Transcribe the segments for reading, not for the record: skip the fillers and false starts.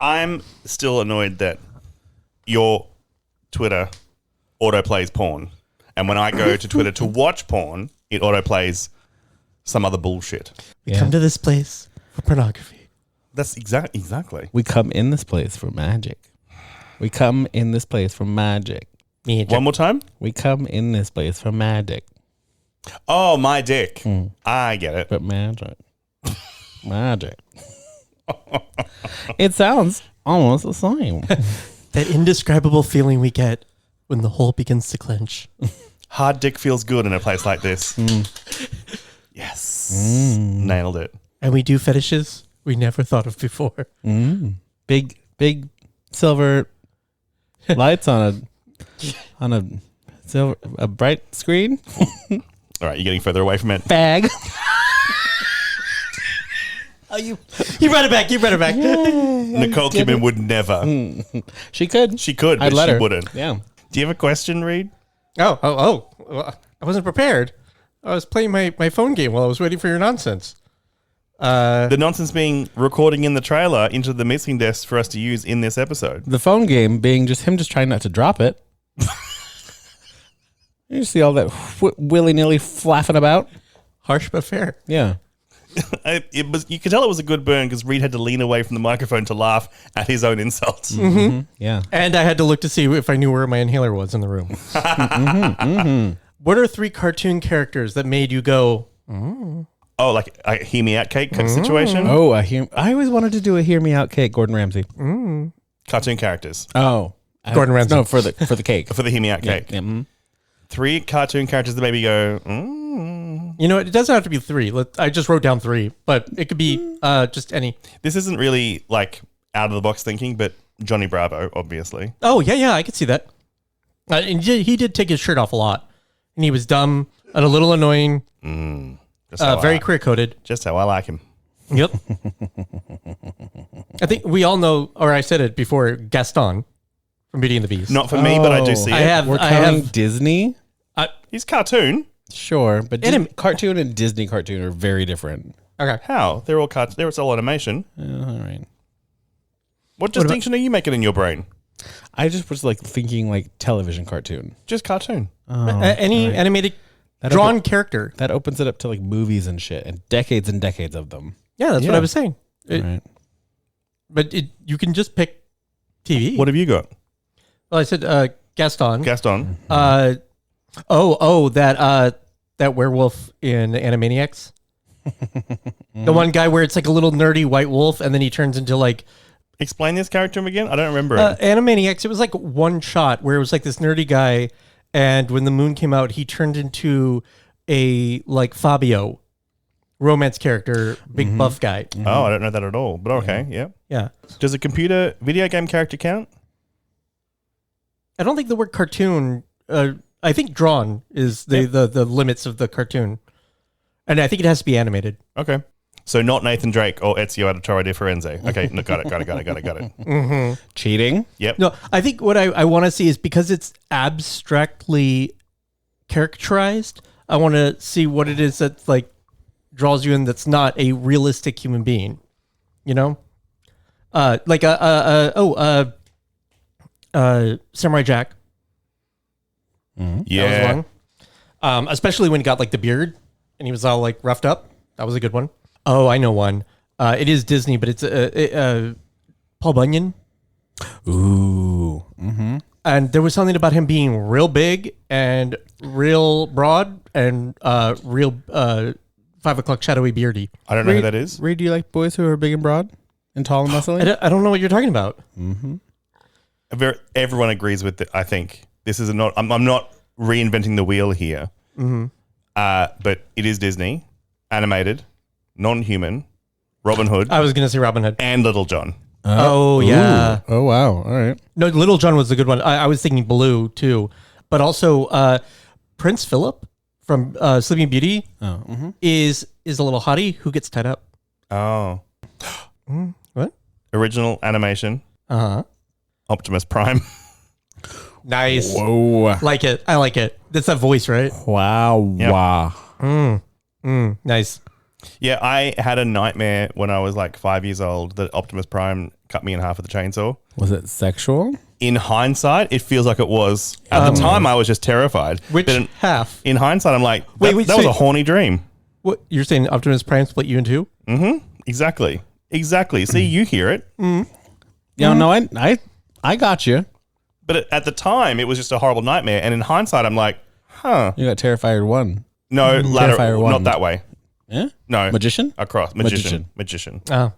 I'm still annoyed that your Twitter autoplays porn. And when I go to Twitter to watch porn, it autoplays some other bullshit. We come to this place for pornography. That's exactly. We come in this place for magic. We come in this place for magic. One more time. We come in this place for magic. Oh, my dick. I get it. But magic. Magic. It sounds almost the same. That indescribable feeling we get when the hole begins to clench. Hard dick feels good in a place like this. Yes. Nailed it. And we do fetishes we never thought of before. Big silver lights on a bright screen. All right, you're getting further away from it. Bag. Oh, you brought it back. You brought it back. Nicole Kidman would never. She could. She could, I'd but let she her. wouldn't. Yeah. Do you have a question, Reed? Oh. Well, I wasn't prepared. I was playing my phone game while I was waiting for your nonsense. The nonsense being recording in the trailer into the mixing desk for us to use in this episode. The phone game being just him just trying not to drop it. You see all that willy-nilly flapping about? Harsh but fair. Yeah. You could tell it was a good burn because Reed had to lean away from the microphone to laugh at his own insults. Yeah. And I had to look to see if I knew where my inhaler was in the room. What are 3 cartoon characters that made you go, Oh, like a hear me out cake situation? Oh, I always wanted to do a hear me out cake, Gordon Ramsay. Cartoon characters. Oh. Gordon Ramsay. No, for the cake. For the hear me out cake. Yeah. 3 cartoon characters that made me go, You know, it doesn't have to be 3. I just wrote down 3, but it could be just any. This isn't really like out of the box thinking, but Johnny Bravo, obviously. Oh, yeah, I could see that. And he did take his shirt off a lot. And he was dumb and a little annoying. Very queer-coded. Just how I like him. Yep. I think we all know, or I said it before, Gaston from Beauty and the Beast. Not for me, but I do see it. We're counting Disney? He's cartoon. Sure, but cartoon and Disney cartoon are very different. Okay. How? They're all cartoon. They're all animation. All right. What distinction are you making in your brain? I just was like thinking like television cartoon. Just cartoon. Any animated drawn character. That opens it up to like movies and shit and decades of them. Yeah, that's what I was saying. Right. But you can just pick TV. What have you got? Well, I said Gaston. Gaston. That werewolf in Animaniacs. The one guy where it's like a little nerdy white wolf and then he turns into like... Explain this character again? I don't remember it. Animaniacs, it was like one shot where it was like this nerdy guy and when the moon came out, he turned into a like Fabio romance character, big buff guy. Oh, I don't know that at all. But okay, yeah. Yeah. Does a computer video game character count? I don't think the word cartoon... I think drawn is the limits of the cartoon. And I think it has to be animated. Okay. So not Nathan Drake or Ezio Auditore di Firenze. Okay, no, got it. Mm-hmm. Cheating? Yep. No, I think what I want to see is because it's abstractly characterized, I want to see what it is that like draws you in that's not a realistic human being. You know? Samurai Jack. Yeah. That was one. Especially when he got like the beard and he was all like roughed up. That was a good one. Oh, I know one. It is Disney, but it's Paul Bunyan. Ooh. Mm-hmm. And there was something about him being real big and real broad and real 5 o'clock shadowy beardy. I don't know who that is. Reed, do you like boys who are big and broad and tall and muscly? I don't know what you're talking about. Mm-hmm. Everyone agrees with it, I think. This is not... I'm not reinventing the wheel here. Mm-hmm. But it is Disney, animated, non-human, Robin Hood, I was going to say Robin Hood. and Little John. Oh, yeah. Oh, wow. All right. No, Little John was the good one. I was thinking Baloo, too. But also Prince Philip from Sleeping Beauty is a little hottie who gets tied up. Oh. What? Original animation, Uh-huh. Optimus Prime. Nice. Whoa. Like it. I like it. That's that voice, right? Wow. Yep. Wow. Nice. Yeah, I had a nightmare when I was like 5 years old that Optimus Prime cut me in half with a chainsaw. Was it sexual? In hindsight, it feels like it was. At the time, I was just terrified. Which half? In hindsight, I'm like, Wait, that was a horny dream. What you're saying? Optimus Prime split you in two? Exactly. See, you hear it. Yeah, no, I got you. But at the time, it was just a horrible nightmare. And in hindsight, I'm like, huh. You got Terrifier 1. No, Terrifier 1. not that way. Yeah? No. Magician? Across. Magician. Oh,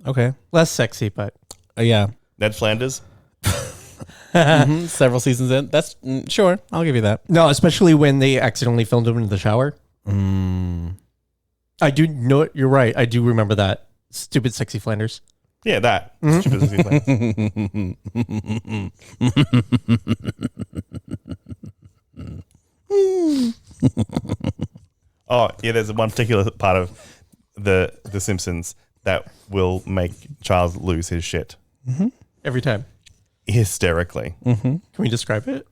Okay. less sexy, but Yeah. Ned Flanders. Several seasons in. That's sure. I'll give you that. no, especially when they accidentally filmed him in the shower. I do know you're right. I do remember that. Stupid sexy Flanders. Yeah, that. Stupid sexy Flanders. Oh, yeah, there's one particular part of the Simpsons that will make Charles lose his shit. Every time. Hysterically. Can we describe it?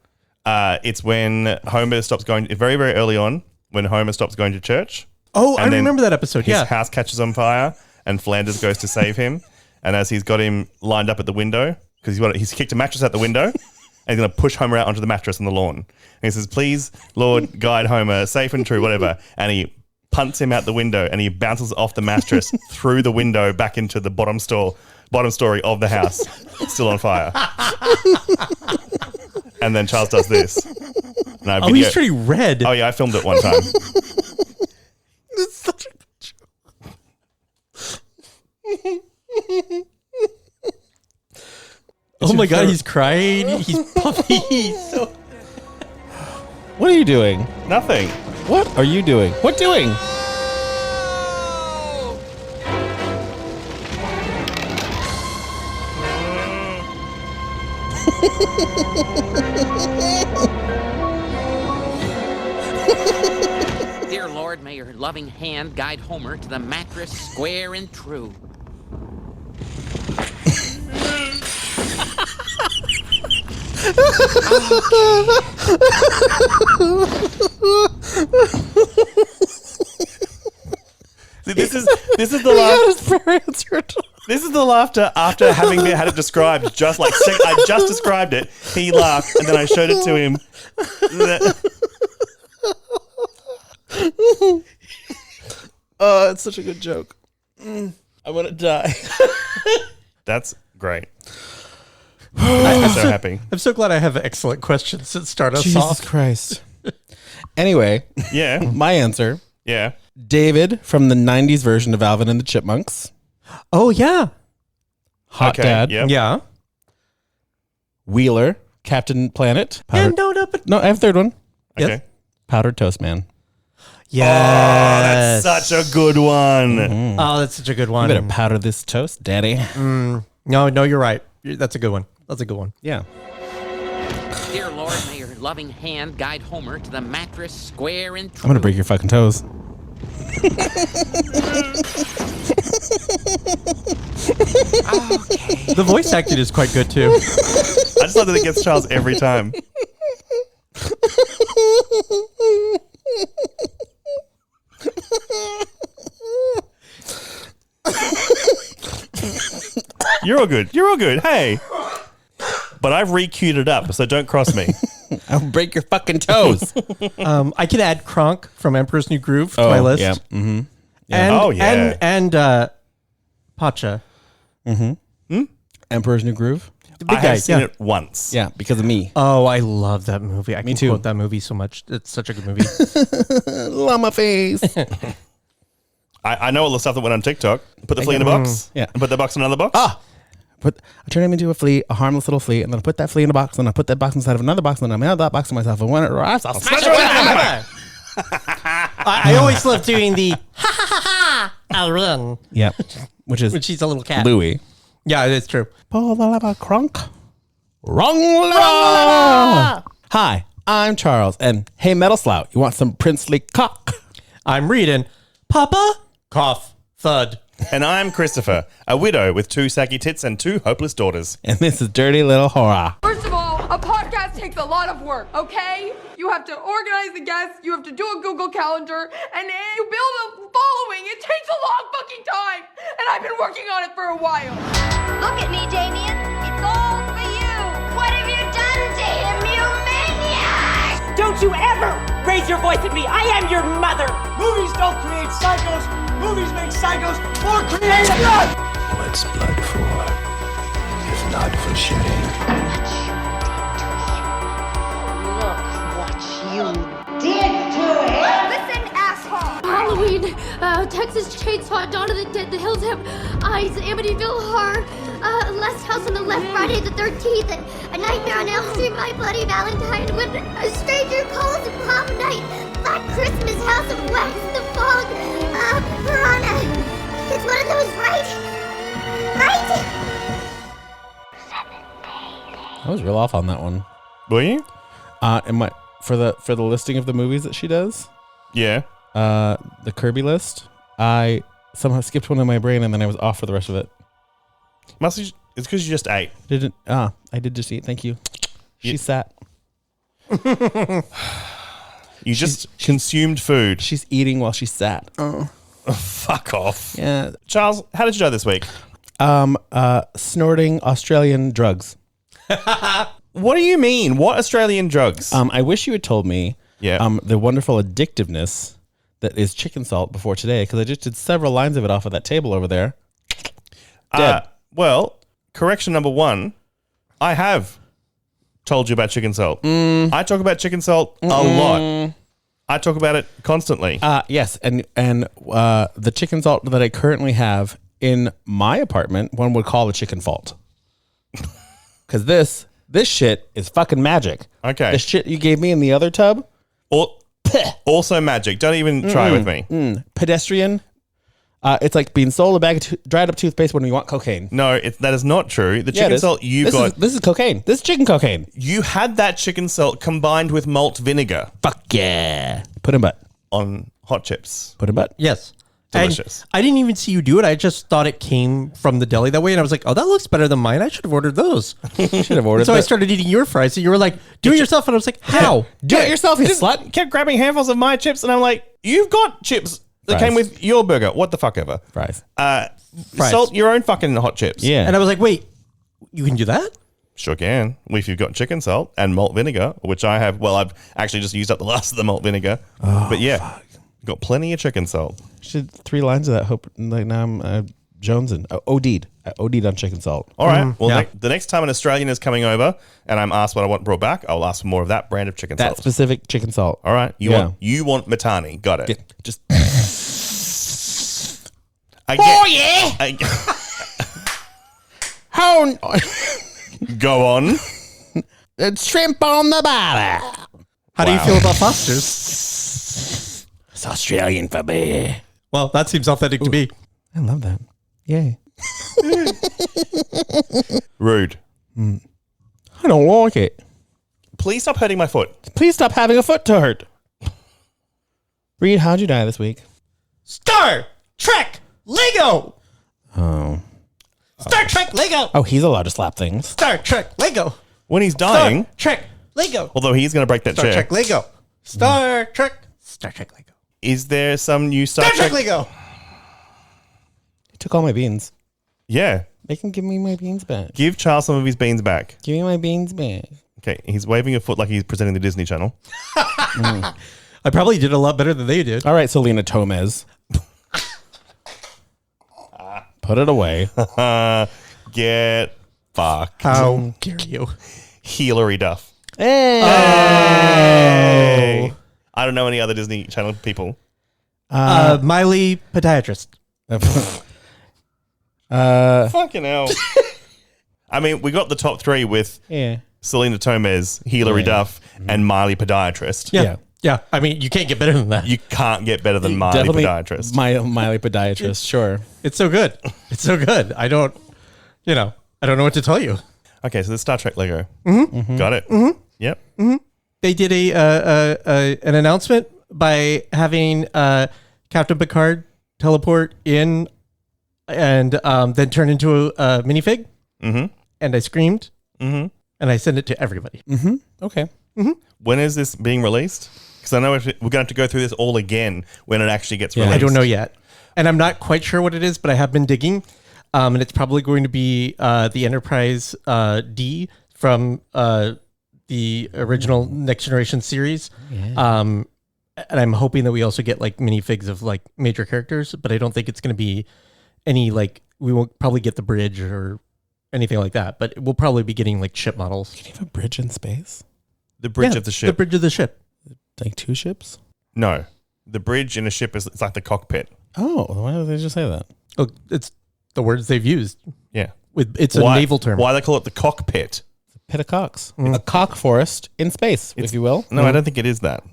It's when Homer stops going, very, very early on, when Homer stops going to church. Oh, And I then remember that episode. His Yeah. house catches on fire and Flanders goes to save him. And as he's got him lined up at the window, because he's kicked a mattress out the window, and he's going to push Homer out onto the mattress on the lawn. And he says, please, Lord, guide Homer, safe and true, whatever. And he punts him out the window and he bounces off the mattress through the window back into the bottom story of the house, still on fire. And then Charles does this. And Oh, he's pretty red. Oh, yeah, I filmed it one time. It's such a good joke. Oh my god, he's crying. He's puffy. He's so... What are you doing? Nothing. What are you doing? What doing? Dear Lord, may your loving hand guide Homer to the mattress square and true. See, this is the laughter. This is the laughter after having had it described. Just like I just described it, he laughed, and then I showed it to him. Oh, it's such a good joke. I want to die. That's great. I'm so happy. I'm so glad I have excellent questions that start us Jesus off. Christ. Anyway, Yeah, my answer. yeah. David from the 90s version of Alvin and the Chipmunks. Oh, yeah. Hot Okay, Dad. yep. Yeah. Wheeler, Captain Planet. And No, I have a third one. Okay. Yes. Powdered Toast Man. Yes. That's such a good one. Oh, that's such a good one. You better powder this toast, Daddy. No, you're right. That's a good one. That's a good one. Yeah. Dear Lord, may your loving hand guide Homer to the mattress square and true. I'm going to break your fucking toes. The voice acting is quite good too. I just love that it gets Charles every time. You're all good. You're all good. Hey. But I've re-queued it up, so don't cross me. I'll break your fucking toes. I could add Kronk from Emperor's New Groove to my list. Yeah. Mm-hmm. And, Oh, yeah. and Pacha. Emperor's New Groove. The big I guy. have seen Yeah. it once. Yeah, because of me. Oh, I love that movie. I can too. quote that movie so much. It's such a good movie. Llama face. I know all the stuff that went on TikTok. Put the flea in a box. Yeah. And put the box in another box. I turn him into a flea, a harmless little flea, and then I put that flea in a box, and I put that box inside of another box, and then I mail that box to myself. And when it arrives, I'll smash it with a hammer. I always love doing the ha ha ha ha. I'll run. Yep. Which is When she's a little cat. Louis. Yeah, it's true. Pull the lever, Kronk. Wrong lever. Hi, I'm Charles, and hey, Metal Slout, you want some princely cock? I'm reading Papa, cough, thud. And I'm Christopher, a widow with 2 saggy tits and 2 hopeless daughters. And this is Dirty Little Horror. First of all, a podcast takes It's a lot of work, okay? You have to organize the guests, you have to do a Google Calendar, and then you build a following. It takes a long fucking time, and I've been working on it for a while. Look at me, Damien. It's all for you. What have you done to him, you maniac? Don't you ever raise your voice at me. I am your mother. Movies don't create psychos. Movies make psychos more creative. What's blood for, if not for shedding? Look what you did to him. Listen, asshole. Halloween, Texas Chainsaw, Dawn of the Dead, The Hills Have Eyes, Amityville Horror, Last House on the Left, Friday the 13th, and A Nightmare on Elm Street, My Bloody Valentine, When a Stranger Calls, Prom Night, Black Christmas, House of Wax, The Fog, Piranha. It's one of those, right? Right? I was real off on that one. Were you? For the listing of the movies that she does, Yeah. the Kirby list, I somehow skipped one in my brain and then I was off for the rest of it. It's because you just ate. I did just eat. Thank you. She sat. You just consumed food. She's eating while she sat. Fuck off. Yeah. Charles, how did you go this week? Snorting Australian drugs. What do you mean? What Australian drugs? I wish you had told me. Yeah. The wonderful addictiveness that is chicken salt before today, because I just did several lines of it off of that table over there. Dead. Well, correction number one, I have told you about chicken salt. I talk about chicken salt a lot. I talk about it constantly. Yes, and the chicken salt that I currently have in my apartment, one would call a chicken fault. Because this shit is fucking magic. Okay. The shit you gave me in the other tub, Also magic. Don't even try with me. pedestrian. It's like being sold a bag of dried up toothpaste when you want cocaine. No, that is not true. The Yeah, it chicken is. salt you got, This is cocaine. This is chicken cocaine. you had that chicken salt combined with malt vinegar Fuck yeah. Put in butt. on hot chips. Put in butt. Yes. Delicious. And I didn't even see you do it. I just thought it came from the deli that way. And I was like, oh, that looks better than mine. I should have ordered those. Should have ordered So I that. started eating your fries. So you were like, do it yourself. And I was like, how? Do it yourself, you Just slut. kept grabbing handfuls of my chips, and I'm like, you've got chips that Fries. came with your burger. What the fuck ever? Fries. Fries. Salt your own fucking hot chips. Yeah. And I was like, wait, you can do that? Sure can. If you've got chicken salt and malt vinegar, which I have. Well, I've actually just used up the last of the malt vinegar. But yeah, got plenty of chicken salt. Should 3 lines of that. Hope like now I'm jonesing. OD'd. I OD'd on chicken salt. All right. Well, yeah. the next time an Australian is coming over and I'm asked what I want brought back, I'll ask for more of that brand of chicken That salt. specific chicken salt. All right. You want Matani. Got it. Yeah, just Go on. it's shrimp on the bottom. How do you feel about Foster's? It's Australian for me. Well, that seems authentic to me. I love that. Yay. Rude. I don't like it. Please stop hurting my foot. Please stop having a foot to hurt. Reed, how'd you die this week? Star Trek Lego. Oh. Star Trek Lego. Oh, he's allowed to slap things. Star Trek Lego. When he's dying, Star Trek Lego. although he's going to break that Star chair, Trek Lego. Star Trek Lego. is there some new Star, Star Trek Lego. He took all my beans. Yeah. They can give me my beans back. Give Charles some of his beans back. Give me my beans back. Okay. He's waving a foot like he's presenting the Disney Channel. I probably did a lot better than they did. All right, Selena Gomez. Put it away. Get fucked. How dare you? Hilary Duff. Hey. Hey. I don't know any other Disney Channel people. Miley podiatrist. Fucking hell. I mean, we got the top 3 with Yeah. Selena Gomez, Hilary Duff, and Miley Podiatrist. Yeah. Yeah. I mean, you can't get better than that. You can't get better than Miley Definitely Podiatrist. Miley Podiatrist, sure. It's so good. It's so good. I don't know what to tell you. Okay, so the Star Trek Lego. Got it. Yep. They did an announcement by having Captain Picard teleport in and then turn into a minifig. And I screamed. and I send it to everybody. Okay. When is this being released? Because I know we're going to have to go through this all again when it actually gets released. I don't know yet. And I'm not quite sure what it is, but I have been digging. And it's probably going to be the Enterprise D from the original Next Generation series. And I'm hoping that we also get like minifigs of like major characters, but I don't think it's going to be any like, we won't probably get the bridge or anything like that, but we'll probably be getting like ship models. Can you have a bridge in space? The bridge of the ship. The bridge of the ship. Like 2 ships? No. The bridge in a ship is it's like the cockpit. Oh, why did they just say that? Oh, it's the words they've used. Yeah. It's a naval term. Why they call it the cockpit? Pit of cocks. A cock forest in space, if you will. No, I don't think it is that.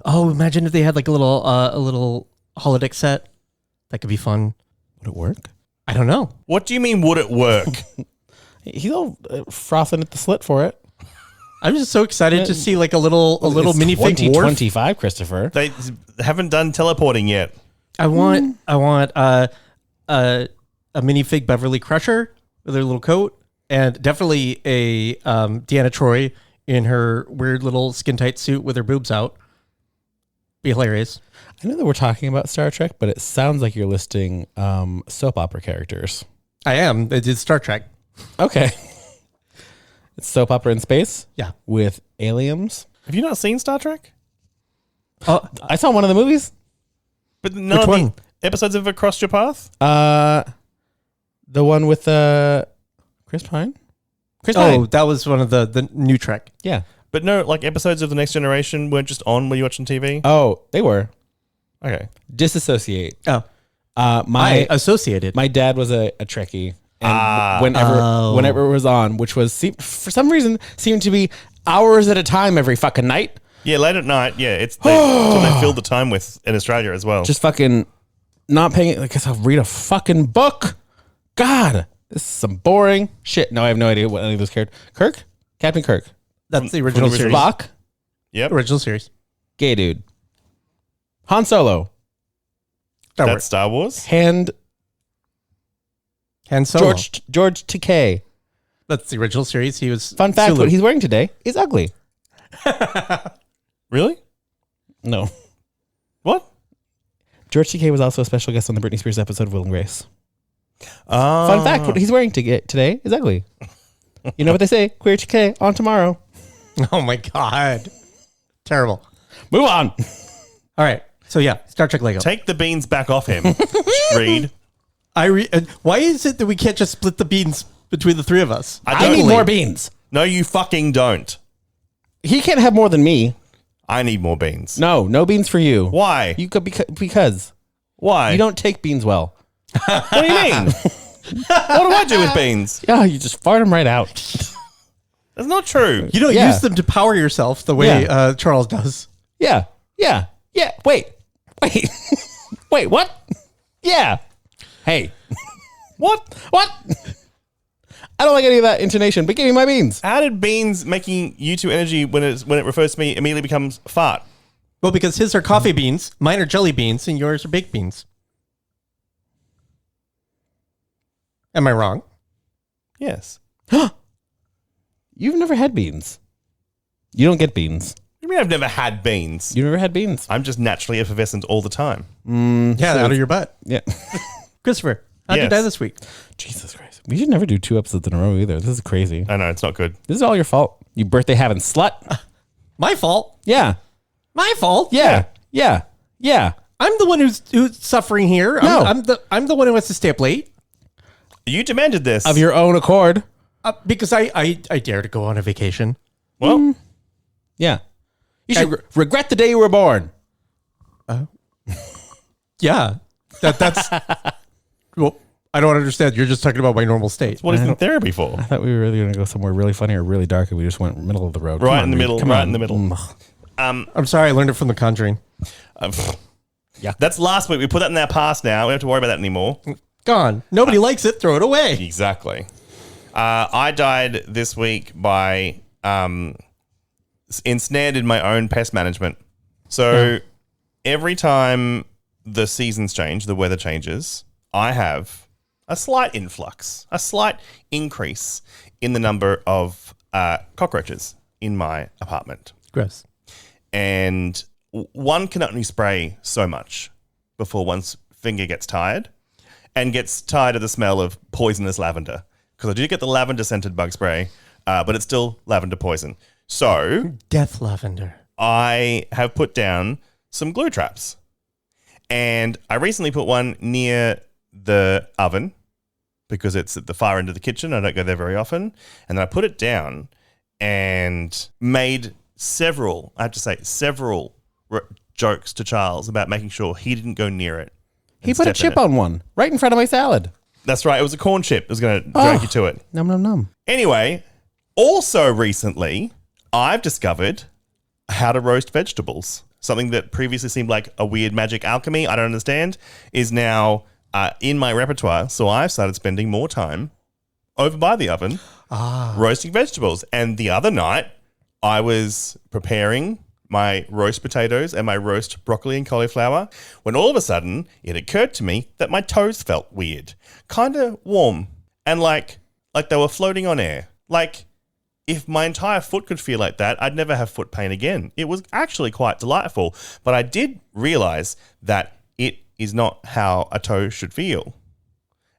Oh, imagine if they had like a little holodeck set. That could be fun. Would it work? I don't know. What do you mean, would it work? He's all frothing at the slit for it. I'm just so excited to see like a little minifig Worf. 2025, Christopher. They haven't done teleporting yet. I want a minifig Beverly Crusher with her little coat, and definitely a Deanna Troi in her weird little skin tight suit with her boobs out. Be hilarious. I know that we're talking about Star Trek, but it sounds like you're listing soap opera characters. I am. It's Star Trek. Okay. It's soap opera in space? Yeah. With aliens? Have you not seen Star Trek? I saw one of the movies. But none Which of one? the episodes have crossed your path? The one with Chris Pine? Chris Oh, Pine. that was one of the new Trek. Yeah. But no, like episodes of The Next Generation weren't just on when you watching TV? Oh, they were. Okay. Disassociate. Oh. My associated. My dad was a Trekkie. And whenever it was on, which was for some reason seemed to be hours at a time every fucking night. Yeah, late at night. Yeah, it's what they filled the time with in Australia as well. Just fucking not paying it. I guess I'll read a fucking book. God, this is some boring shit. No, I have no idea what any of those characters. Kirk? Captain Kirk. That's the original series. Spock? Yep. Original series. Gay dude. Han Solo. That's Star Wars. Han Solo. George Takei. That's the original series. He was Fun fact, Sulu. what he's wearing today is ugly. Really? No. What? George Takei was also a special guest on the Britney Spears episode of Will and Grace. Oh. Fun fact, what he's wearing today is ugly. You know what they say? Queer Takei on tomorrow. Oh my God. Terrible. Move on. All right. So yeah, Star Trek Lego. Take the beans back off him, Reed. Why is it that we can't just split the beans between the three of us? I need more beans. No, you fucking don't. He can't have more than me. I need more beans. No beans for you. Why? You could because Why? you don't take beans well. What do you mean? What do I do with beans? Yeah, you just fart them right out. That's not true. You don't Yeah. use them to power yourself the way Charles does. Yeah. Wait. Wait, what? Yeah. Hey. What? I don't like any of that intonation, but give me my beans. How did beans making you two energy when it refers to me immediately becomes fart? Well, because his are coffee beans, mine are jelly beans, and yours are baked beans. Am I wrong? Yes. You've never had beans. You don't get beans. You mean I've never had beans? You never had beans. I'm just naturally effervescent all the time. Yeah, out of your butt. Yeah. Christopher, how'd you Yes. die this week? Jesus Christ. We should never do 2 episodes in a row either. This is crazy. I know, it's not good. This is all your fault. You birthday having slut. My fault. Yeah. My fault. Yeah. I'm the one who's suffering here. No. I'm the one who has to stay up late You demanded this. Of your own accord. because I dare to go on a vacation. Well, Yeah. You should regret the day you were born. Yeah, that's. Well, I don't understand. You're just talking about my normal state. what is in therapy for? I thought we were really going to go somewhere really funny or really dark, and we just went middle of the road. Right Come on, in the Reed. middle. Come Right on. in the middle. I'm sorry. I learned it from The Conjuring. Yeah. That's last week. We put that in our past now. We don't have to worry about that anymore. Gone. Nobody likes it. Throw it away. Exactly. I died this week by ensnared in my own pest management. So every time the seasons change, the weather changes, I have a slight influx, a slight increase in the number of cockroaches in my apartment. Gross. And one can only spray so much before one's finger gets tired and gets tired of the smell of poisonous lavender. Because I do get the lavender scented bug spray, but it's still lavender poison. So Death lavender. I have put down some glue traps. And I recently put one near the oven because it's at the far end of the kitchen. I don't go there very often. And then I put it down and made several jokes to Charles about making sure he didn't go near it. He put a chip on one right in front of my salad. That's right. It was a corn chip. It was going to drag you to it. Num, num, num. Anyway, also recently, I've discovered how to roast vegetables. Something that previously seemed like a weird magic alchemy, I don't understand, is now in my repertoire. So I've started spending more time over by the oven roasting vegetables. And the other night, I was preparing my roast potatoes and my roast broccoli and cauliflower when all of a sudden it occurred to me that my toes felt weird, kind of warm and like they were floating on air. Like if my entire foot could feel like that, I'd never have foot pain again. It was actually quite delightful, but I did realize that it is not how a toe should feel,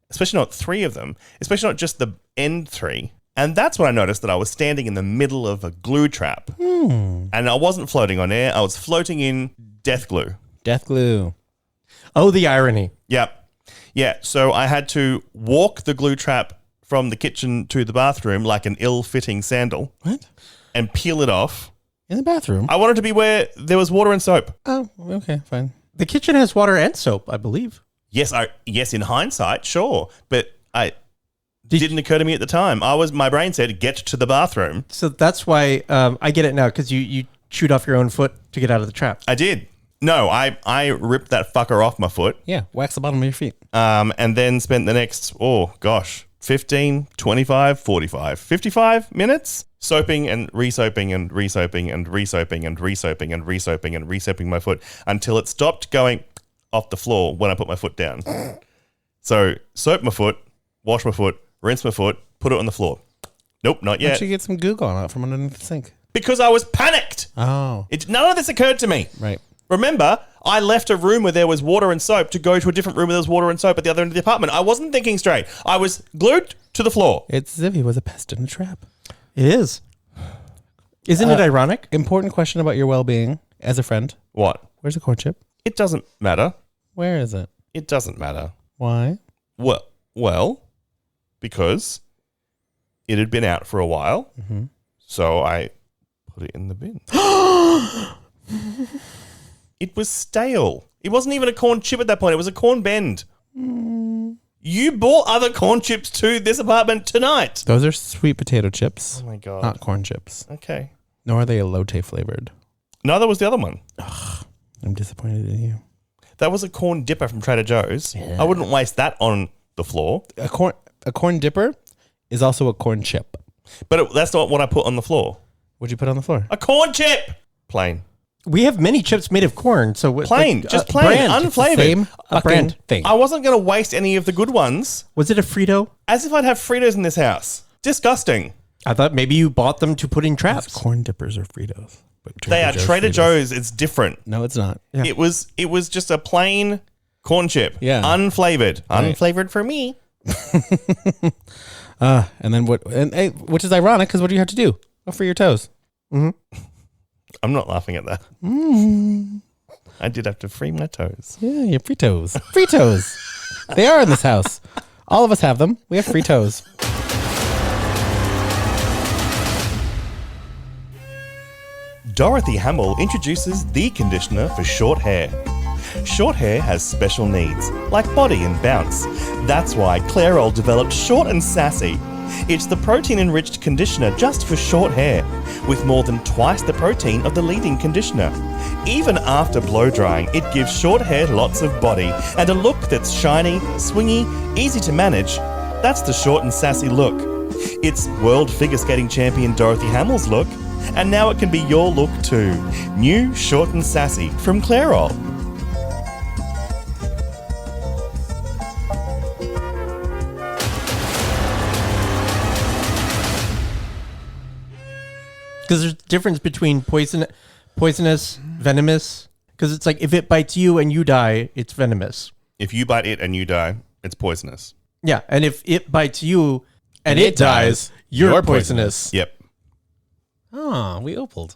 especially not three of them, especially not just the end three. And that's when I noticed that I was standing in the middle of a glue trap. And I wasn't floating on air. I was floating in death glue. Death glue. Oh, the irony. Yep. Yeah. So I had to walk the glue trap from the kitchen to the bathroom like an ill-fitting sandal. What? And peel it off. In the bathroom? I wanted to be where there was water and soap. Oh, okay, fine. The kitchen has water and soap, I believe. Yes, in hindsight, sure. But didn't occur to me at the time. My brain said, get to the bathroom. So that's why I get it now, because you chewed off your own foot to get out of the trap. I did. No, I ripped that fucker off my foot. Yeah, wax the bottom of your feet. And then spent the next, 15, 25, 45, 55 minutes soaping and re-soaping and re-soaping and re-soaping and re-soaping and re-soaping and re-soaping my foot until it stopped going off the floor when I put my foot down. So soap my foot, wash my foot, rinse my foot, put it on the floor. Nope, not yet. Why don't you get some goo on it from underneath the sink? Because I was panicked. Oh. None of this occurred to me. Right. Remember, I left a room where there was water and soap to go to a different room where there was water and soap at the other end of the apartment. I wasn't thinking straight. I was glued to the floor. It's as if he was a pest in a trap. It is. Isn't it ironic? Important question about your well-being as a friend. What? Where's the corn chip? It doesn't matter. Where is it? It doesn't matter. Why? Well, because it had been out for a while, so I put it in the bin. It was stale. It wasn't even a corn chip at that point. It was a corn bend. You bought other corn chips to this apartment tonight. Those are sweet potato chips. Oh my God. Not corn chips. Okay. Nor are they elote flavored. Neither was the other one. Ugh, I'm disappointed in you. That was a corn dipper from Trader Joe's. Yeah. I wouldn't waste that on the floor. A corn dipper is also a corn chip. But that's not what I put on the floor. What'd you put on the floor? A corn chip. Plain. We have many chips made of corn, so plain, just plain, brand. unflavored. Same brand thing. I wasn't going to waste any of the good ones. Was it a Frito? As if I'd have Fritos in this house. Disgusting. I thought maybe you bought them to put in traps. Corn dippers are Fritos. But They are Trader Joe's. It's different. No, it's not. Yeah. It was just a plain corn chip. Yeah. Unflavored. Right. Unflavored for me. And then what? Which is ironic because what do you have to do? Go for your toes. Mm-hmm. I'm not laughing at that. I did have to free my toes. Yeah, your free toes. Free toes. They are in this house. All of us have them. We have free toes. Dorothy Hamill introduces the conditioner for short hair. Short hair has special needs, like body and bounce. That's why Clairol developed Short and Sassy. It's the protein-enriched conditioner just for short hair, with more than twice the protein of the leading conditioner. Even after blow-drying, it gives short hair lots of body and a look that's shiny, swingy, easy to manage. That's the Short and Sassy look. It's world figure skating champion Dorothy Hamill's look, and now it can be your look too. New Short and Sassy from Clairol. because there's a difference between poisonous, venomous. Because it's like if it bites you and you die, it's venomous. If you bite it and you die, it's poisonous. Yeah, and if it bites you and it dies, you're poisonous. Yep. Oh, we opaled.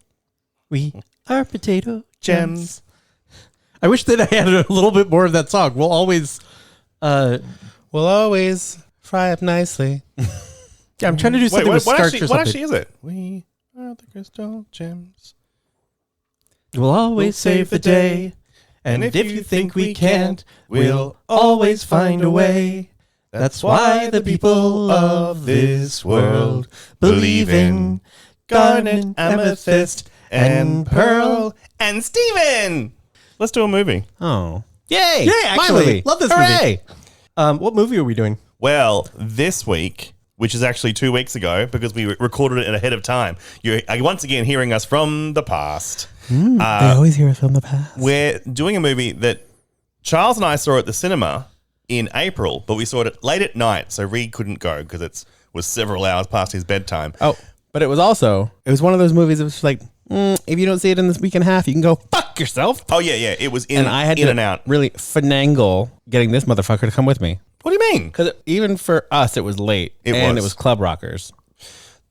We are potato gems. I wish that I had a little bit more of that song. We'll always fry up nicely. Yeah, I'm trying to do something with starch or something. What actually is it? We are the crystal gems. We'll always save the day. And if you think we can't, we'll always find a way. That's why the people of this world believe in garnet, amethyst, and pearl, and Steven. Let's do a movie. Oh. Yay! Yeah, actually. Love this Hooray! movie. What movie are we doing? Well, this week, which is actually 2 weeks ago, because we recorded it ahead of time, you're once again hearing us from the past. They always hear us from the past. We're doing a movie that Charles and I saw at the cinema in April, but we saw it late at night, so Reed couldn't go because it was several hours past his bedtime. Oh, but it was one of those movies that was like, if you don't see it in this week and a half, you can go fuck yourself. Oh, yeah. It was and I had in to and out. really finagle getting this motherfucker to come with me. What do you mean? Because even for us, it was late. It was Club Rockers.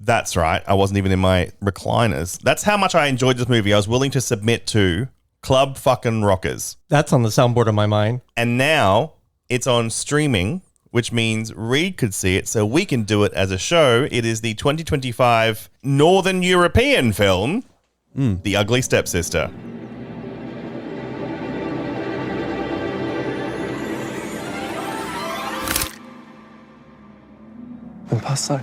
That's right. I wasn't even in my recliners. That's how much I enjoyed this movie. I was willing to submit to Club fucking Rockers. That's on the soundboard of my mind. And now it's on streaming, which means Reed could see it, so we can do it as a show. It is the 2025 Northern European film, The Ugly Stepsister. Vem passar.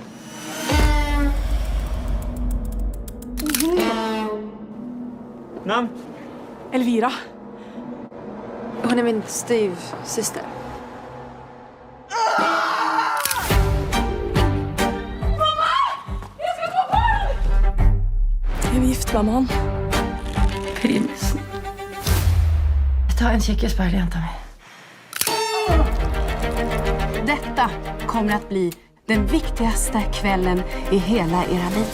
Namn? Elvira. Hon är min styvsyster. Mamma! Jag ska få barn! Jag är gift med man. Prins. Ta en kikesberg, hämta mig. Detta kommer att bli den viktigaste kvällen i hela era liv.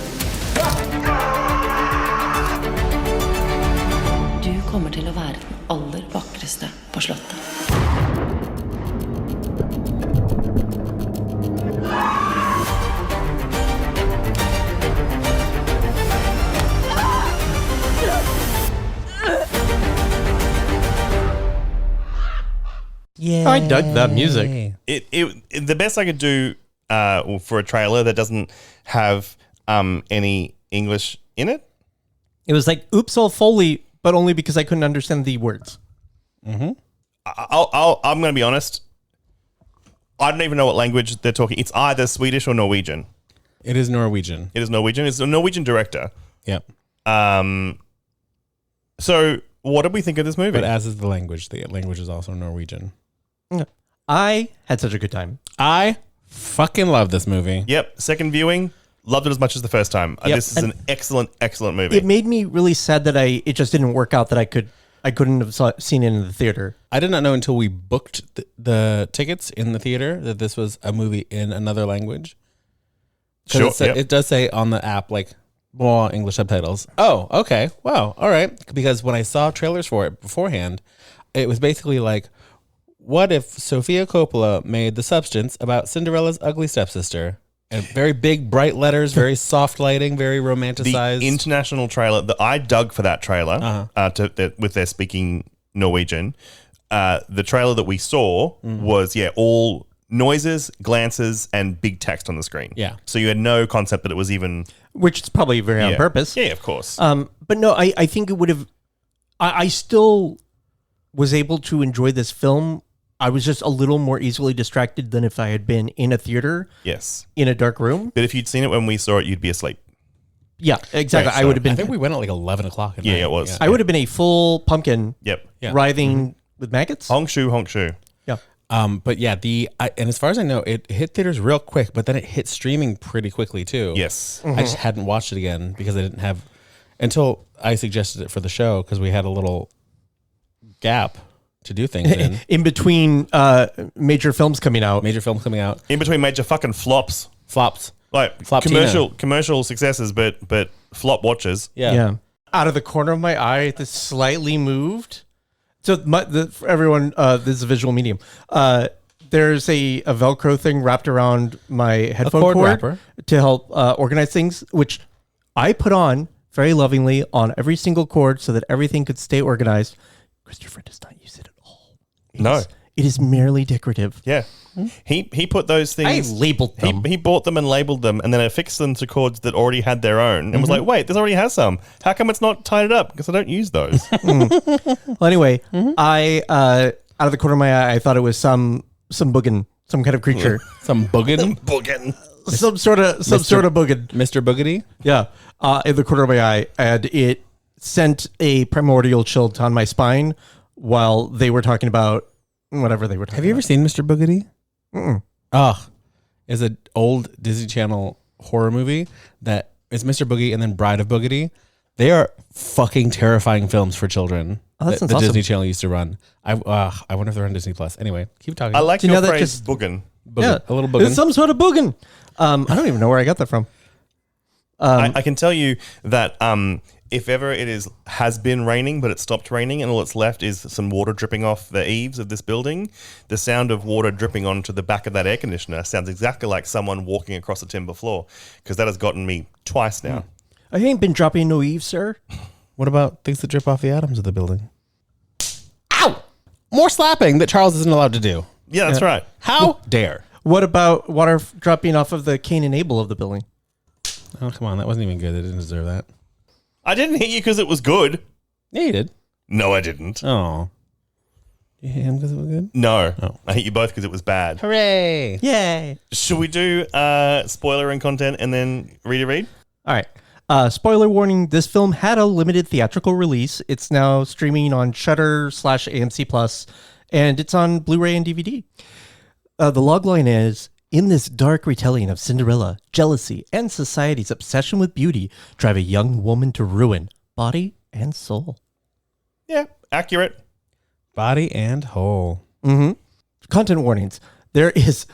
Du kommer till att vara den allra vackraste på slottet. Yeah, I dug that music. The best I could do for a trailer that doesn't have any English in it. It was like Oops All Foley, but only because I couldn't understand the words. Mm-hmm. I'm going to be honest. I don't even know what language they're talking. It's either Swedish or Norwegian. It is Norwegian. It is Norwegian. It's a Norwegian director. Yep. So what did we think of this movie? But as is the language is also Norwegian. I had such a good time. I fucking love this movie. Yep. Second viewing, loved it as much as the first time. Yep. This is an excellent movie. It made me really sad that it just didn't work out that I couldn't have seen it in the theater. I did not know until we booked the tickets in the theater that this was a movie in another language. Sure. It does say on the app, like, English subtitles. Oh, okay. Wow. All right. Because when I saw trailers for it beforehand, it was basically like, what if Sofia Coppola made The Substance about Cinderella's ugly stepsister? And very big, bright letters, very soft lighting, very romanticized. The international trailer that I dug for that trailer, with their speaking Norwegian, the trailer that we saw was all noises, glances, and big text on the screen. Yeah. So you had no concept that it was even... Which is probably very on purpose. Yeah, of course. But no, I think it would have... I still was able to enjoy this film. I was just a little more easily distracted than if I had been in a theater. Yes. In a dark room. But if you'd seen it when we saw it, you'd be asleep. Yeah, exactly. Right, I would have been... I think we went at like 11 o'clock at night. Yeah, it was. I would have been a full pumpkin. Yep. Writhing with maggots. Honk shoe. Yeah. But yeah, and as far as I know, it hit theaters real quick, but then it hit streaming pretty quickly too. Yes. I just hadn't watched it again because I didn't have, until I suggested it for the show because we had a little gap to do things in between major films coming out. In between major fucking flops. Like commercial successes, but flop watches. Yeah. Out of the corner of my eye, this slightly moved. So for everyone, this is a visual medium. There's a Velcro thing wrapped around my headphone cord to help organize things, which I put on very lovingly on every single cord so that everything could stay organized. Christopher does not use it at all. It is merely decorative. Yeah. He put those things. I labeled them. He bought them and labeled them, and then affixed them to cords that already had their own, and was like, "Wait, this already has some. How come it's not tied up? Because I don't use those." Well, anyway, I out of the corner of my eye, I thought it was some boogin, some kind of creature, Some boogin? Boogin. some sort of boogin, Mr. Boogity? Yeah, in the corner of my eye, and it sent a primordial chill down my spine while they were talking about whatever they were talking about. Have you ever seen Mr. Boogity? Mm-mm. Oh, it's an old Disney Channel horror movie that is Mr. Boogie and then Bride of Boogity. They are fucking terrifying films for children. Oh, that sounds the awesome. Disney Channel used to run. I wonder if they're on Disney Plus. Anyway, keep talking. I like Do you your know that phrase, just- boogin. Yeah, a little boogin. It's some sort of boogin. I don't even know where I got that from. I can tell you that if ever it has been raining, but it stopped raining, and all that's left is some water dripping off the eaves of this building, the sound of water dripping onto the back of that air conditioner sounds exactly like someone walking across a timber floor, because that has gotten me twice now. I ain't been dropping no eaves, sir. What about things that drip off the atoms of the building? Ow! More slapping that Charles isn't allowed to do. Yeah, that's right. How dare? What about water dropping off of the Cain and Abel of the building? Oh, come on. That wasn't even good. They didn't deserve that. I didn't hit you because it was good. Yeah, you did. No, I didn't. Oh. You hit him because it was good? No. Oh. I hit you both because it was bad. Hooray. Yay. Should we do spoiler and content and then read? All right. Spoiler warning, this film had a limited theatrical release. It's now streaming on Shudder/AMC Plus, and it's on Blu-ray and DVD. The logline is, in this dark retelling of Cinderella, jealousy, and society's obsession with beauty drive a young woman to ruin, body and soul. Yeah, accurate. Body and whole. Mm-hmm. Content warnings. There is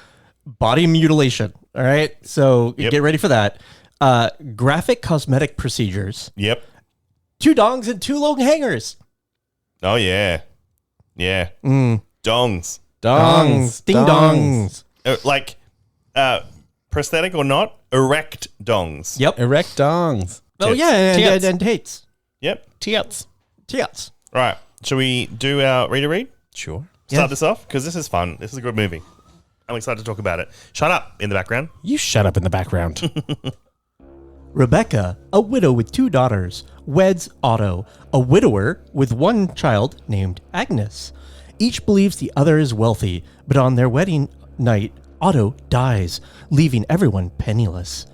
body mutilation. All right. So get ready for that. Graphic cosmetic procedures. Yep. 2 dongs and 2 long hangers. Oh, yeah. Yeah. Dongs. Dongs. Ding dongs. Like, prosthetic or not, erect dongs. Yep. Erect dongs. Oh, Tits. yeah. And tates. Yep. Tits. Tits. Right. Shall we do our read? Sure. Start this off? Because this is fun. This is a good movie. I'm excited to talk about it. Shut up in the background. You shut up in the background. Rebecca, a widow with 2 daughters, weds Otto, a widower with 1 child named Agnes. Each believes the other is wealthy, but on their wedding night, Otto dies, leaving everyone penniless.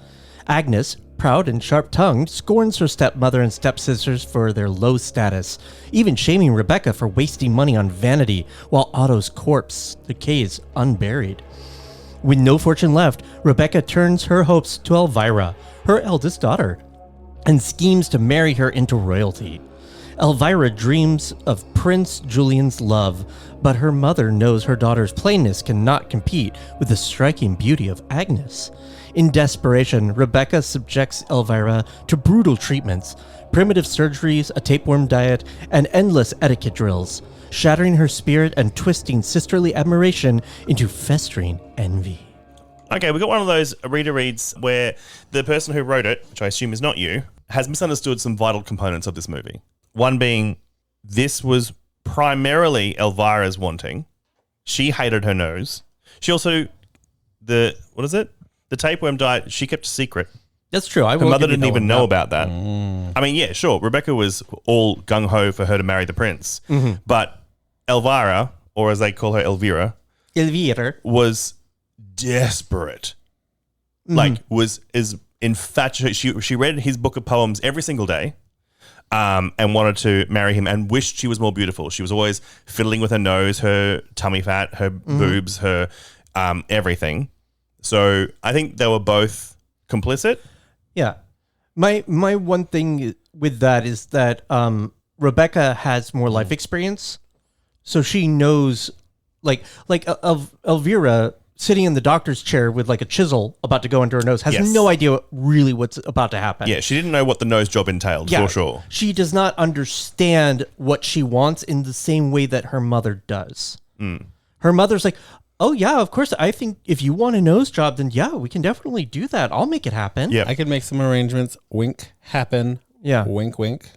Agnes, proud and sharp-tongued, scorns her stepmother and stepsisters for their low status, even shaming Rebecca for wasting money on vanity while Otto's corpse decays unburied. With no fortune left, Rebecca turns her hopes to Elvira, her eldest daughter, and schemes to marry her into royalty. Elvira dreams of Prince Julian's love, but her mother knows her daughter's plainness cannot compete with the striking beauty of Agnes. In desperation, Rebecca subjects Elvira to brutal treatments, primitive surgeries, a tapeworm diet, and endless etiquette drills, shattering her spirit and twisting sisterly admiration into festering envy. Okay, we got one of those reader reads where the person who wrote it, which I assume is not you, has misunderstood some vital components of this movie. One being, this was primarily Elvira's wanting. She hated her nose. She also, the tapeworm diet, she kept a secret. That's true. Her mother didn't even know about that. I mean, yeah, sure. Rebecca was all gung-ho for her to marry the prince. Mm-hmm. But Elvira, or as they call her, Elvira, was desperate. Like, is infatuated. She read his book of poems every single day. And wanted to marry him and wished she was more beautiful. She was always fiddling with her nose, her tummy fat, her boobs, her everything. So I think they were both complicit. Yeah. My one thing with that is that Rebecca has more life experience. So she knows, like Elvira sitting in the doctor's chair with like a chisel about to go into her nose, has Yes. no idea really what's about to happen. Yeah, she didn't know what the nose job entailed, for sure. She does not understand what she wants in the same way that her mother does. Her mother's like, oh yeah, of course. I think if you want a nose job, then yeah, we can definitely do that. I'll make it happen. Yeah. I could make some arrangements. Wink, happen. Yeah. Wink, wink.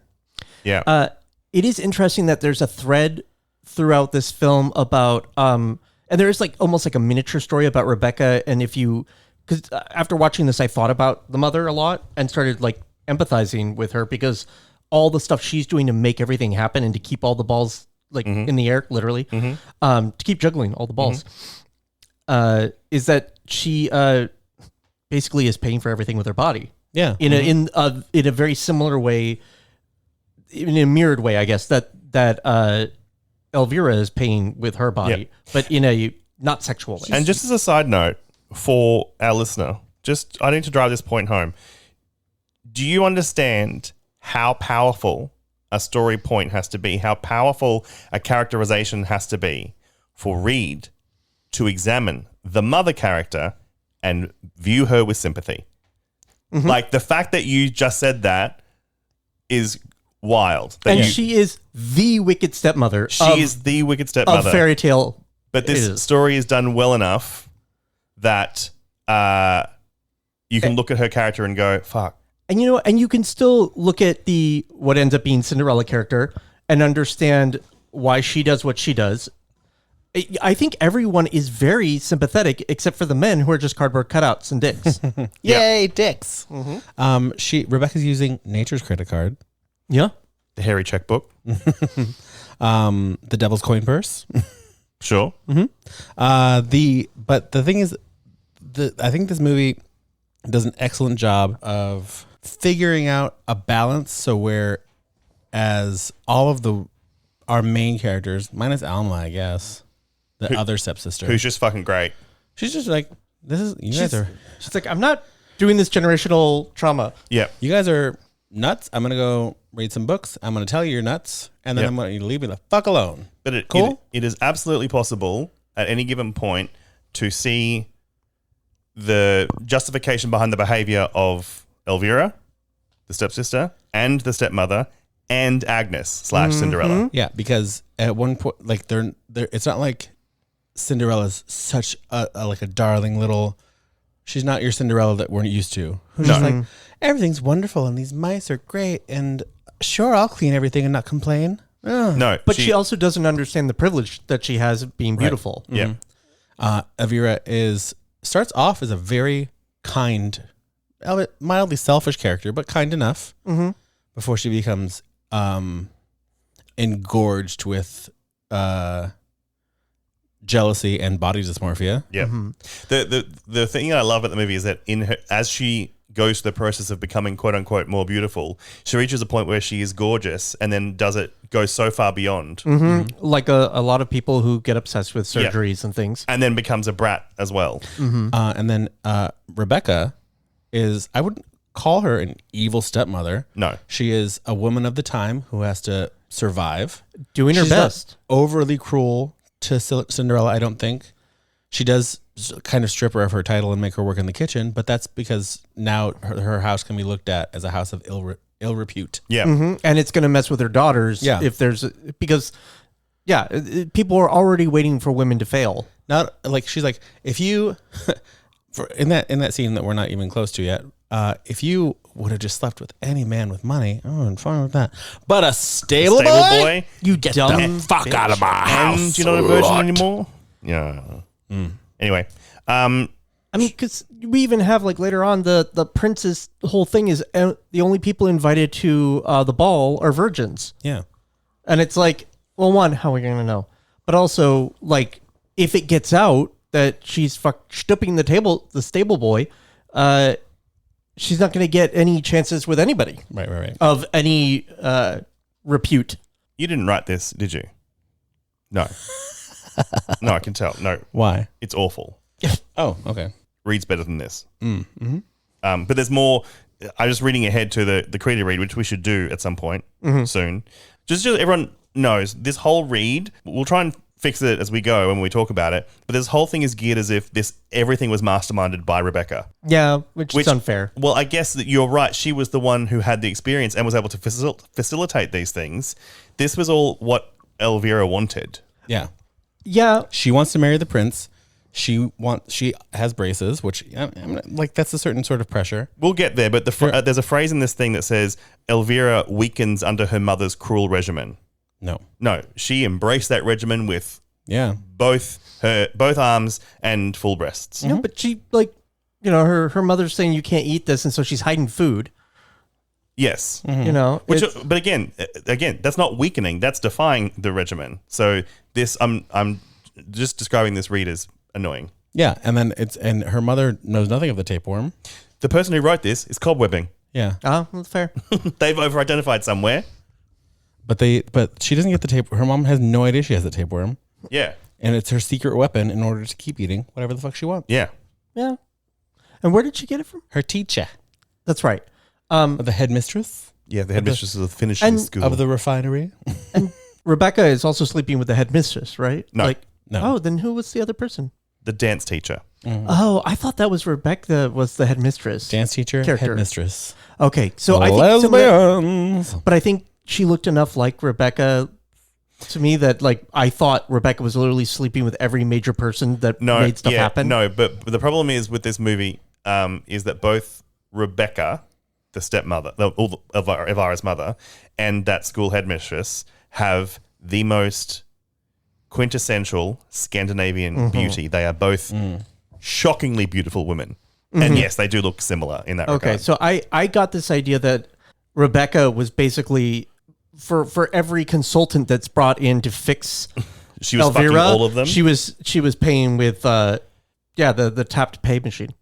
Yeah. It is interesting that there's a thread throughout this film about, and there is like almost like a miniature story about Rebecca. And because after watching this, I thought about the mother a lot and started like empathizing with her because all the stuff she's doing to make everything happen and to keep all the balls like in the air, literally, to keep juggling all the balls, is that she basically is paying for everything with her body. Yeah. In a very similar way, in a mirrored way, I guess, that Elvira is paying with her body, but in a not sexual way. And just as a side note for our listener, I need to drive this point home. Do you understand how powerful a story point has to be, how powerful a characterization has to be for Reed to examine the mother character and view her with sympathy? Like, the fact that you just said that is wild. And she is the wicked stepmother. She is the wicked stepmother. Of fairy tale. But this story is done well enough that you can look at her character and go, fuck. And you know, and you can still look at what ends up being Cinderella character and understand why she does what she does. I think everyone is very sympathetic except for the men who are just cardboard cutouts and dicks. Yay, dicks. Rebecca's using nature's credit card. Yeah. The hairy checkbook. The devil's coin purse. Sure. But the thing is, I think this movie does an excellent job of figuring out a balance. So whereas all of our main characters, minus Alma, I guess, the other stepsister, who's just fucking great. She's just like, she's like, I'm not doing this generational trauma. Yeah. You guys are nuts. I'm going to go read some books. I'm going to tell you you're nuts. And then I'm going to leave me the fuck alone. But it is absolutely possible at any given point to see the justification behind the behavior of Elvira, the stepsister, and the stepmother, and Agnes / Cinderella. Yeah, because at one point, like they're it's not like Cinderella's such a darling little. She's not your Cinderella that we're used to. Who's just like, everything's wonderful and these mice are great and sure, I'll clean everything and not complain. No, but she also doesn't understand the privilege that she has of being beautiful. Right. Yeah. Elvira starts off as a very kind, mildly selfish character, but kind enough before she becomes engorged with jealousy and body dysmorphia. Yeah. The thing I love at the movie is that as she goes through the process of becoming quote unquote more beautiful, she reaches a point where she is gorgeous and then goes so far beyond. Like a lot of people who get obsessed with surgeries and things. And then becomes a brat as well. And then Rebecca I wouldn't call her an evil stepmother. No. She is a woman of the time who has to survive. Doing her best. Not overly cruel to Cinderella, I don't think. She does kind of strip her of her title and make her work in the kitchen, but that's because now her house can be looked at as a house of ill repute. Yeah. And it's going to mess with her daughters if because people are already waiting for women to fail. Not like she's like, if you in that scene that we're not even close to yet, if you would have just slept with any man with money, I'm fine with that. But a stable boy? You get dumb the fuck bitch. out of my house. And you're not a virgin anymore? Yeah. Anyway. I mean, because we even have like later on the prince's whole thing is the only people invited to the ball are virgins. Yeah. And it's like, well, one, how are we going to know? But also, like, if it gets out that she's stooping the stable boy, she's not going to get any chances with anybody. Right. Of any repute. You didn't write this, did you? No. No, I can tell. No. Why? It's awful. Oh, okay. Read's better than this. Mm-hmm. But there's more. I'm just reading ahead to the creative read, which we should do at some point soon. Just so everyone knows, this whole read, we'll try and fix it as we go when we talk about it. But this whole thing is geared as if everything was masterminded by Rebecca. Yeah, which is unfair. Well, I guess that you're right. She was the one who had the experience and was able to facilitate these things. This was all what Elvira wanted. Yeah. Yeah. She wants to marry the prince. She has braces, which like that's a certain sort of pressure. We'll get there, but there's a phrase in this thing that says Elvira weakens under her mother's cruel regimen. No, she embraced that regimen with both arms and full breasts. No, but she her mother's saying you can't eat this, and so she's hiding food. Yes, but again, that's not weakening. That's defying the regimen. So this, I'm just describing this read as annoying. Yeah, and then and her mother knows nothing of the tapeworm. The person who wrote this is cobwebbing. Yeah, that's fair. They've over-identified somewhere. But she doesn't get the tape. Her mom has no idea she has the tapeworm. Yeah, and it's her secret weapon in order to keep eating whatever the fuck she wants. Yeah. And where did she get it from? Her teacher. That's right. The headmistress. Yeah, the headmistress of the finishing school of the refinery. And Rebecca is also sleeping with the headmistress, right? No. No. Oh, then who was the other person? The dance teacher. Oh, I thought that was Rebecca was the headmistress. Dance teacher, headmistress. Okay, so lesbians. But I think she looked enough like Rebecca to me that I thought Rebecca was literally sleeping with every major person that made stuff happen. No, but the problem is with this movie is that both Rebecca, the stepmother, Elvira's mother, and that school headmistress have the most quintessential Scandinavian beauty. They are both shockingly beautiful women. And yes, they do look similar in that regard. Okay, so I got this idea that Rebecca was basically for every consultant that's brought in to fix she was Elvira, fucking all of them. She was paying with the tap to pay machine.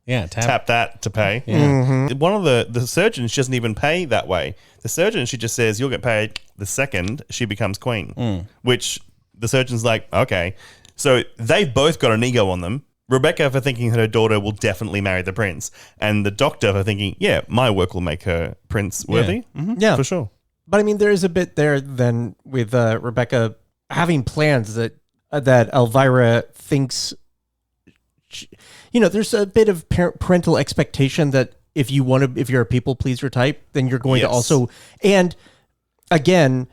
Yeah, tap that to pay. Yeah. One of the surgeons she doesn't even pay that way. The surgeon, she just says you'll get paid the second she becomes queen, which the surgeon's like, okay. So they've both got an ego on them. Rebecca for thinking that her daughter will definitely marry the prince, and the doctor for thinking, yeah, my work will make her prince worthy. Yeah, for sure. But I mean, there is a bit there then with Rebecca having plans that Elvira thinks. There's a bit of parental expectation that if you're a people pleaser type, then you're going to also. And again,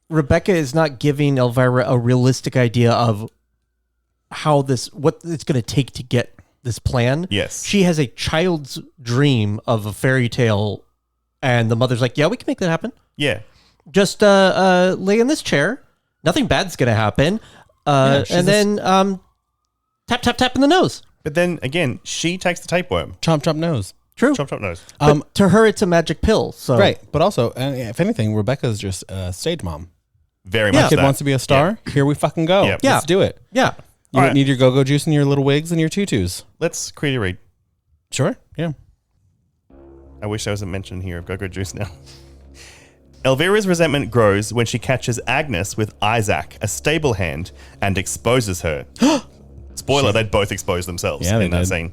Rebecca is not giving Elvira a realistic idea of what it's going to take to get this plan. Yes, she has a child's dream of a fairy tale, and the mother's like, "Yeah, we can make that happen. Yeah, just lay in this chair. Nothing bad's going to happen." And then tap tap tap in the nose. But then again, she takes the tapeworm. Chomp chomp nose. True. Chomp chomp nose. But to her, it's a magic pill. So right, but also, if anything, Rebecca's just a stage mom. Very My much. kid that. wants to be a star. Yeah. Here we fucking go. Yep. Let's do it. Yeah. You don't need your go-go juice and your little wigs and your tutus. Let's create a read. Sure. Yeah. I wish there was a mention here of go-go juice now. Elvira's resentment grows when she catches Agnes with Isaac, a stable hand, and exposes her. Spoiler, they'd both expose themselves in that scene.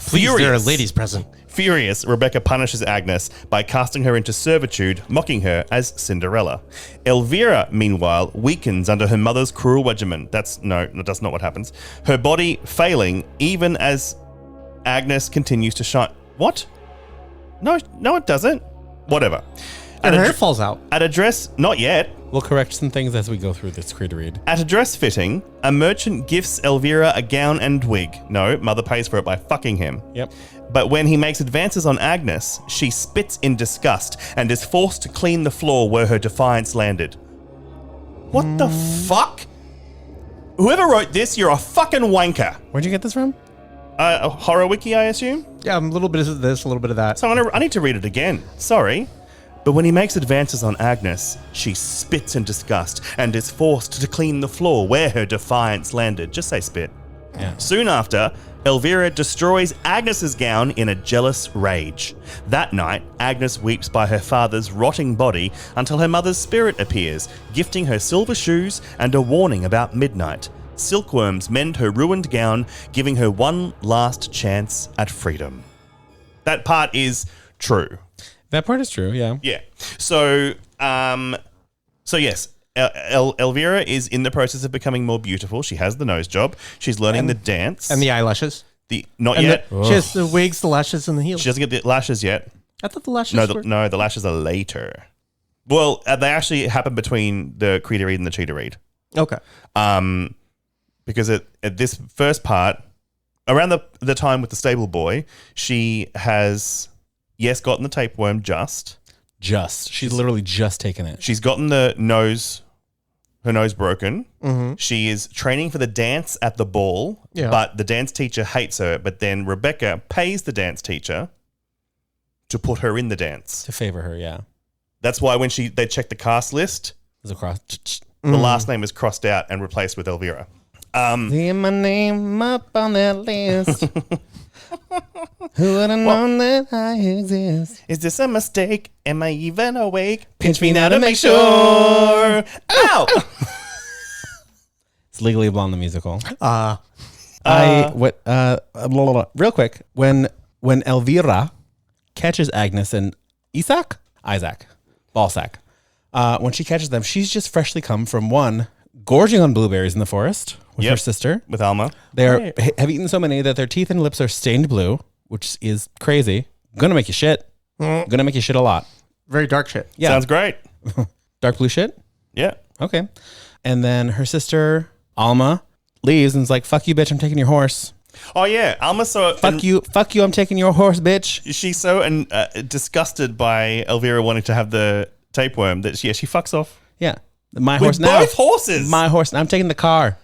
Please, there are ladies present. Furious, Rebecca punishes Agnes by casting her into servitude, mocking her as Cinderella. Elvira, meanwhile, weakens under her mother's cruel regimen. That's not what happens. Her body failing even as Agnes continues to shine. What? No, it doesn't. Whatever. Her hair falls out. At a dress, not yet. We'll correct some things as we go through this creed read. At a dress fitting, a merchant gifts Elvira a gown and wig. No, mother pays for it by fucking him. Yep. But when he makes advances on Agnes, she spits in disgust and is forced to clean the floor where her defiance landed. What the fuck? Whoever wrote this, you're a fucking wanker. Where'd you get this from? A horror wiki, I assume? Yeah, a little bit of this, a little bit of that. So I need to read it again. Sorry. But when he makes advances on Agnes, she spits in disgust and is forced to clean the floor where her defiance landed. Just say spit. Yeah. Soon after, Elvira destroys Agnes's gown in a jealous rage. That night, Agnes weeps by her father's rotting body until her mother's spirit appears, gifting her silver shoes and a warning about midnight. Silkworms mend her ruined gown, giving her one last chance at freedom. That part is true. That part is true, yeah. Yeah. So yes, Elvira is in the process of becoming more beautiful. She has the nose job. She's learning the dance. And the eyelashes. Not yet. She has the wigs, the lashes, and the heels. She doesn't get the lashes yet. I thought the lashes were... No, the lashes are later. Well, they actually happen between the Creator Read and the Cheetah Read. Okay. Because at this first part, around the time with the stable boy, she has, gotten the tapeworm just. She's literally just taken it. She's gotten her nose broken. Mm-hmm. She is training for the dance at the ball, but the dance teacher hates her. But then Rebecca pays the dance teacher to put her in the dance. To favor her, yeah. That's why when they check the cast list, there's a cross. The last name is crossed out and replaced with Elvira. See my name up on that list. Who would have known that I exist? Is this a mistake? Am I even awake? Pinch me now to make sure. Ow! It's Legally Blonde the musical. Real quick, when Elvira catches Agnes and Isaac, Ballsack, when she catches them, she's just freshly come from one gorging on blueberries in the forest with her sister, with Alma. They have eaten so many that their teeth and lips are stained blue, which is crazy. Gonna make you shit. Gonna make you shit a lot. Very dark shit. Yeah, sounds great. Dark blue shit. Yeah. Okay. And then her sister Alma leaves and's like, "Fuck you, bitch! I'm taking your horse." Oh yeah, Alma's so fuck you! I'm taking your horse, bitch. She's so disgusted by Elvira wanting to have the tapeworm that she fucks off. Yeah, my horse now. Both horses. My horse. I'm taking the car.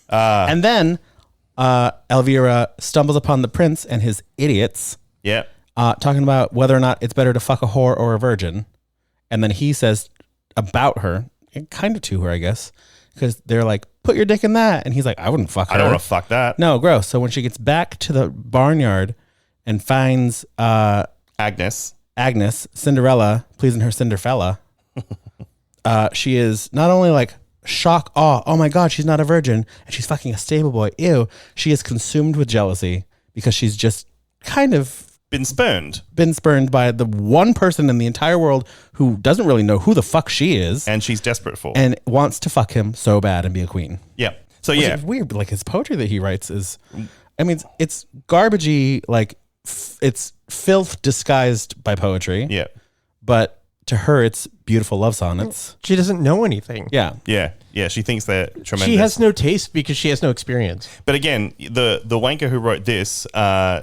And then Elvira stumbles upon the prince and his idiots. Yeah. Talking about whether or not it's better to fuck a whore or a virgin, and then he says about her, kind of to her, I guess, because they're like, "Put your dick in that," and he's like, "I wouldn't fuck her. I don't want to fuck that." No, gross. So when she gets back to the barnyard and finds Agnes, Cinderella pleasing her Cinderfella, she is not only like shock, awe, oh my god, she's not a virgin and she's fucking a stable boy, ew. She is consumed with jealousy because she's just kind of been spurned by the one person in the entire world who doesn't really know who the fuck she is, and she's desperate for, and wants to fuck him so bad and be a queen. Yeah. So which is weird. Like his poetry that he writes is, I mean, it's garbagey. Like it's filth disguised by poetry. Yeah. But to her, it's beautiful love sonnets. She doesn't know anything. Yeah. Yeah. She thinks they're tremendous. She has no taste because she has no experience. But again, the wanker who wrote this,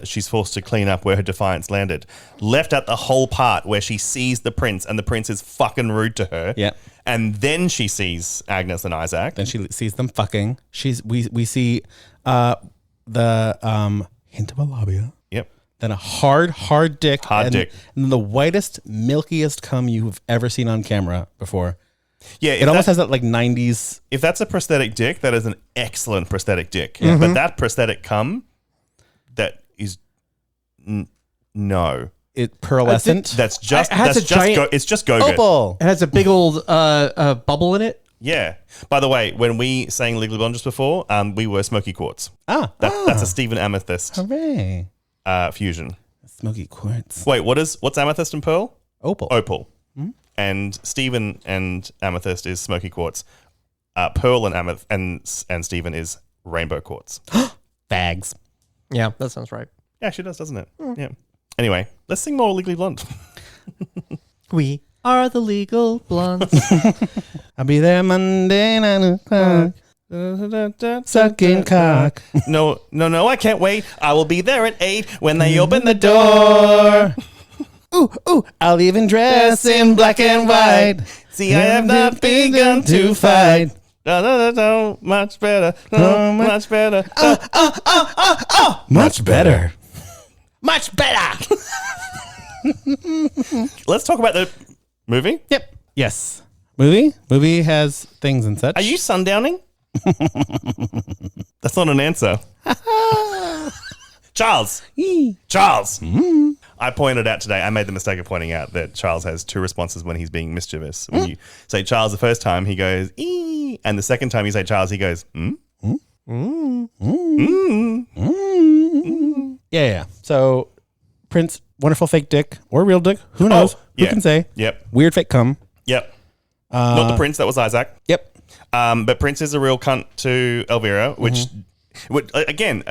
she's forced to clean up where her defiance landed. Left out the whole part where she sees the prince and the prince is fucking rude to her. Yeah. And then she sees Agnes and Isaac. Then she sees them fucking. We see the hint of a labia. Yep. Then a hard dick. Dick. And then the whitest, milkiest cum you've ever seen on camera before. Yeah. It almost has that like 90s. If that's a prosthetic dick, that is an excellent prosthetic dick. Yeah. But that prosthetic cum, that is no. It pearlescent. It's just Go-Gurt. Opal. It has a big old bubble in it. Yeah. By the way, when we sang Legally Blonde just before, we were Smoky Quartz. That's a Stephen Amethyst. Hooray. Fusion. Smoky Quartz. Wait, what's Amethyst and Pearl? Opal. Mm-hmm. And Stephen and Amethyst is Smoky Quartz. Pearl and Stephen is Rainbow Quartz. Bags. Yeah, that sounds right. Yeah, actually does, doesn't it? Yeah. Anyway, let's sing more Legally Blonde. We are the Legal Blondes. I'll be there Monday 9 o'clock. Sucking cock. No, I can't wait. I will be there at 8 when they open the door. Ooh, I'll even dress in black and white. See, I have not begun to fight. Much better. Much better. Much better. Much better. Let's talk about the movie. Yep. Yes. Movie has things and such. Are you sundowning? That's not an answer. Charles. I pointed out today, I made the mistake of pointing out that Charles has two responses when he's being mischievous. When you say Charles the first time, he goes, ee. And the second time you say Charles, he goes, Yeah. So, Prince, wonderful fake dick or real dick, who knows? Who can say? Yep. Weird fake cum. Yep. Not the prince, that was Isaac. Yep. But Prince is a real cunt to Elvira, which, again,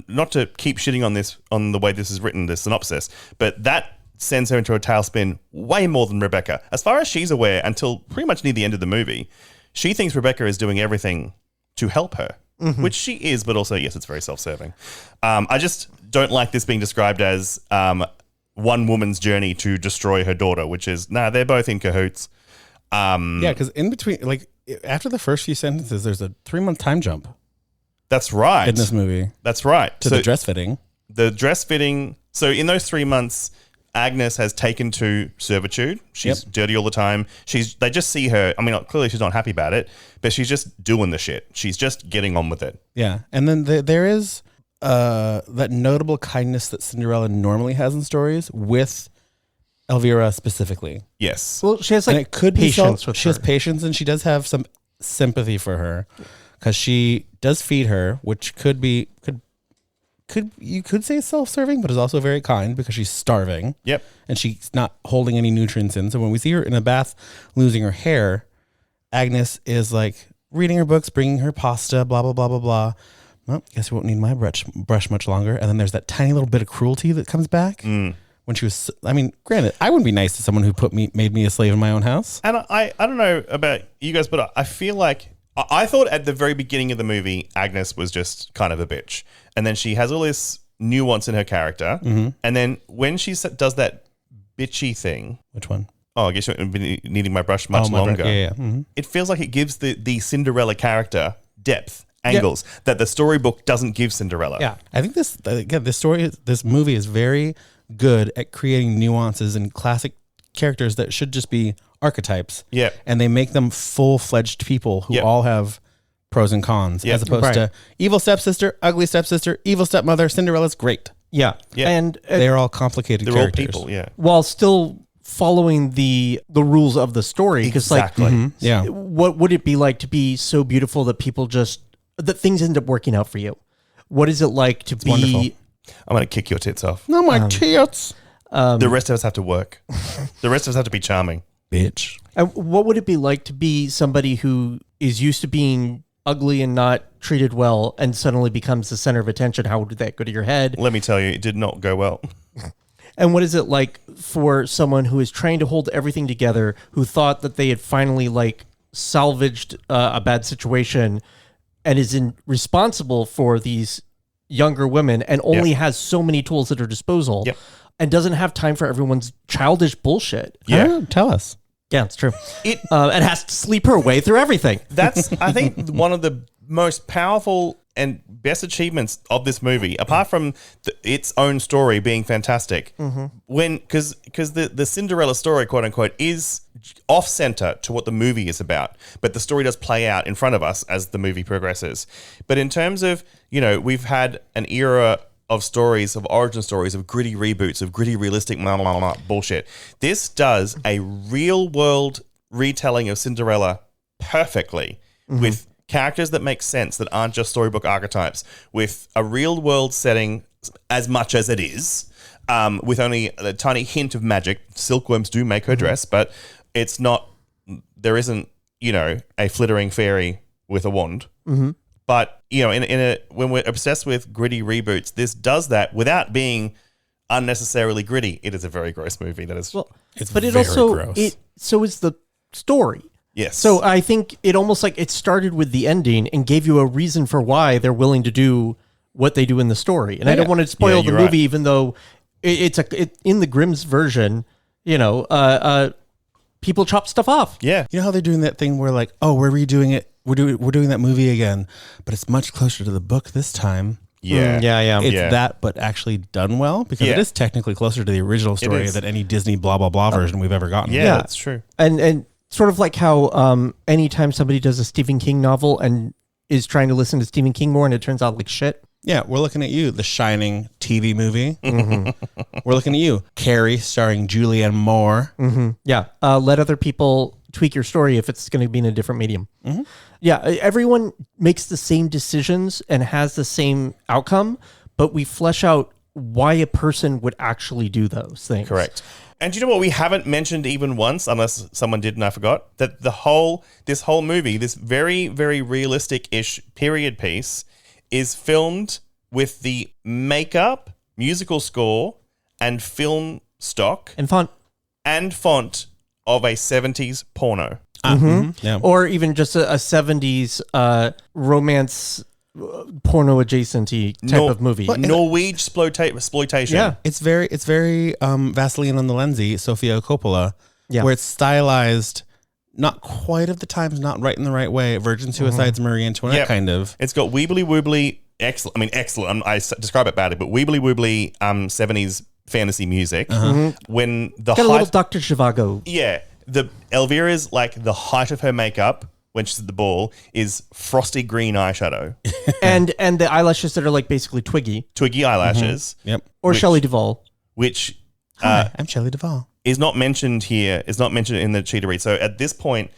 not to keep shitting on this, on the way this is written, the synopsis, but that sends her into a tailspin way more than Rebecca. As far as she's aware, until pretty much near the end of the movie, she thinks Rebecca is doing everything to help her, which she is, but also, yes, it's very self-serving. I just don't like this being described as one woman's journey to destroy her daughter, which is, they're both in cahoots. Because in between, like, after the first few sentences, there's a 3-month time jump. That's right. In this movie. That's right. To the dress fitting. The dress fitting. So in those 3 months, Agnes has taken to servitude. She's dirty all the time. They just see her. I mean, clearly she's not happy about it, but she's just doing the shit. She's just getting on with it. Yeah. And then there is that notable kindness that Cinderella normally has in stories with Elvira specifically. Yes. Well, she has like patience with her. She has patience, and she does have some sympathy for her because she does feed her, which could you could say self-serving, but is also very kind because she's starving. Yep. And she's not holding any nutrients in. So when we see her in a bath losing her hair, Agnes is like reading her books, bringing her pasta, blah, blah, blah, blah, blah. Well, guess we won't need my brush much longer. And then there's that tiny little bit of cruelty that comes back. When she was, I mean, granted, I wouldn't be nice to someone who made me a slave in my own house. And I don't know about you guys, but I feel like I thought at the very beginning of the movie, Agnes was just kind of a bitch. And then she has all this nuance in her character. And then when she does that bitchy thing. Which one? Oh, I guess you're needing my brush much longer. It feels like it gives the Cinderella character depth, angles that the storybook doesn't give Cinderella. Yeah. I think this movie is very good at creating nuances and classic characters that should just be archetypes. Yeah. And they make them full-fledged people who all have pros and cons, as opposed to evil stepsister, ugly stepsister, evil stepmother, Cinderella's great. Yeah. And they're all complicated characters. All people, while still following the rules of the story. Exactly. What would it be like to be so beautiful that that things end up working out for you? What is it like to be... Wonderful. I'm going to kick your tits off. No, my tits. The rest of us have to work. The rest of us have to be charming. Bitch. And what would it be like to be somebody who is used to being ugly and not treated well and suddenly becomes the center of attention? How would that go to your head? Let me tell you, it did not go well. And what is it like for someone who is trying to hold everything together, who thought that they had finally salvaged a bad situation and is responsible for these younger women and only has so many tools at her disposal and doesn't have time for everyone's childish bullshit? Tell us. Yeah, it's true. And has to sleep her way through everything. That's, I think, one of the most powerful and best achievements of this movie, apart from its own story being fantastic. Because the Cinderella story, quote unquote, is off center to what the movie is about, but the story does play out in front of us as the movie progresses. But in terms of, we've had an era of stories, of origin stories, of gritty reboots, of gritty realistic bullshit. This does a real world retelling of Cinderella perfectly with characters that make sense, that aren't just storybook archetypes, with a real world setting as much as it is, with only a tiny hint of magic. Silkworms do make her dress, but it's not, there isn't, a flittering fairy with a wand. But, when we're obsessed with gritty reboots, this does that without being unnecessarily gritty. It is a very gross movie. That is, so is the story. Yes. So I think it almost it started with the ending and gave you a reason for why they're willing to do what they do in the story. And I don't want to spoil the movie, even though it's in the Grimm's version, people chop stuff off. Yeah. You know how they're doing that thing where we're redoing it. We're doing that movie again, but it's much closer to the book this time. Yeah. It's that, but actually done well, because it is technically closer to the original story than any Disney blah, blah, blah version we've ever gotten. Yeah, that's true. And sort of like how anytime somebody does a Stephen King novel and is trying to listen to Stephen King more and it turns out like shit. Yeah, we're looking at you, The Shining TV movie. We're looking at you, Carrie, starring Julianne Moore. Yeah, let other people tweak your story if it's going to be in a different medium. Yeah, everyone makes the same decisions and has the same outcome, but we flesh out why a person would actually do those things. Correct. And do you know what we haven't mentioned even once, unless someone did and I forgot? That this whole movie, this very, very realistic-ish period piece, is filmed with the makeup, musical score, and film stock and font of a 70s porno. Yeah. Or even just a 70s romance porno adjacent type of movie. Norwegian exploitation. Yeah. It's very Vaseline on the Lensy, Sofia Coppola, Yeah. where it's stylized not quite of the times, not right in the right way. Virgin Suicides, Marie Antoinette Yep. kind of. It's got weebly woobly, excellent. I mean, excellent. I describe it badly, but weebly woobly 70s fantasy music. When the Got a little Dr. Zhivago. Yeah. The Elvira's like the height of her makeup when she's at the ball is frosty green eyeshadow. and the eyelashes that are like basically Twiggy eyelashes. Yep. or Shelley Duvall. Which Hi, I'm Shelley Duvall. is not mentioned here, is not mentioned in the cheetah read. So at this point,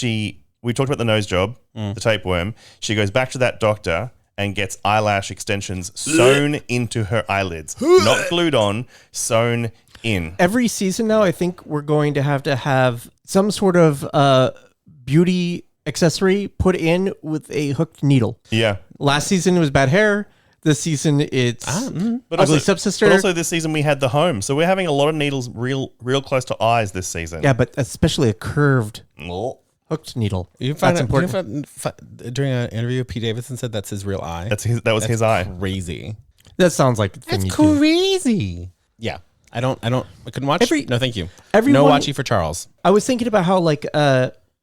we talked about the nose job, the tapeworm. She goes back to that doctor and gets eyelash extensions sewn into her eyelids. Not glued on, sewn in. Every season now, I think we're going to have some sort of beauty accessory put in with a hooked needle. Yeah. Last season it was bad hair. This season it's Ugly Stepsister. But also this season we had the home. So we're having a lot of needles real close to eyes this season. Yeah, but especially a curved hooked needle. That's important. During an interview, Pete Davidson said that's his real eye. That was his eye. Crazy. That sounds like the thing That's you do. crazy. Yeah. I couldn't watch. No, thank you. Everyone- No watching for Charles. I was thinking about how like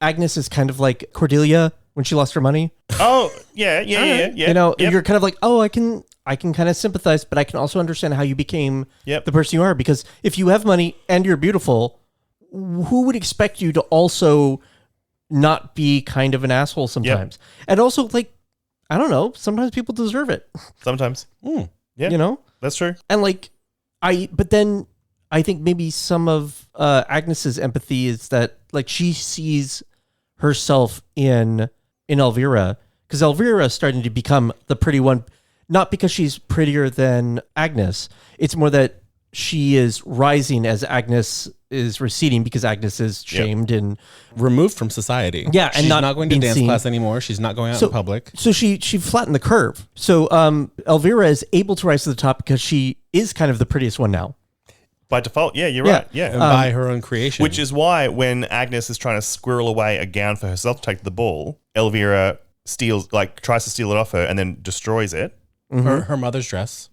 Agnes is kind of like Cordelia when she lost her money. Oh, yeah. You know, you're kind of like, oh, I can kind of sympathize, but I can also understand how you became the person you are. Because if you have money and you're beautiful, who would expect you to also not be kind of an asshole sometimes? And also, like, I don't know, sometimes people deserve it. Sometimes. Yeah. You know? That's true. And like, but then I think maybe some of Agnes's empathy is that like she sees herself in Elvira, because Elvira is starting to become the pretty one, not because she's prettier than Agnes. It's more that she is rising as Agnes is receding because Agnes is shamed and removed from society. Yeah, and she's not not going to being dance seen. class anymore. She's not going out in public. So she flattened the curve. So Elvira is able to rise to the top because she is kind of the prettiest one now. By default, yeah, you're right. Yeah. And by her own creation. Which is why when Agnes is trying to squirrel away a gown for herself to take the ball, Elvira tries to steal it off her and then destroys it. Her mother's dress.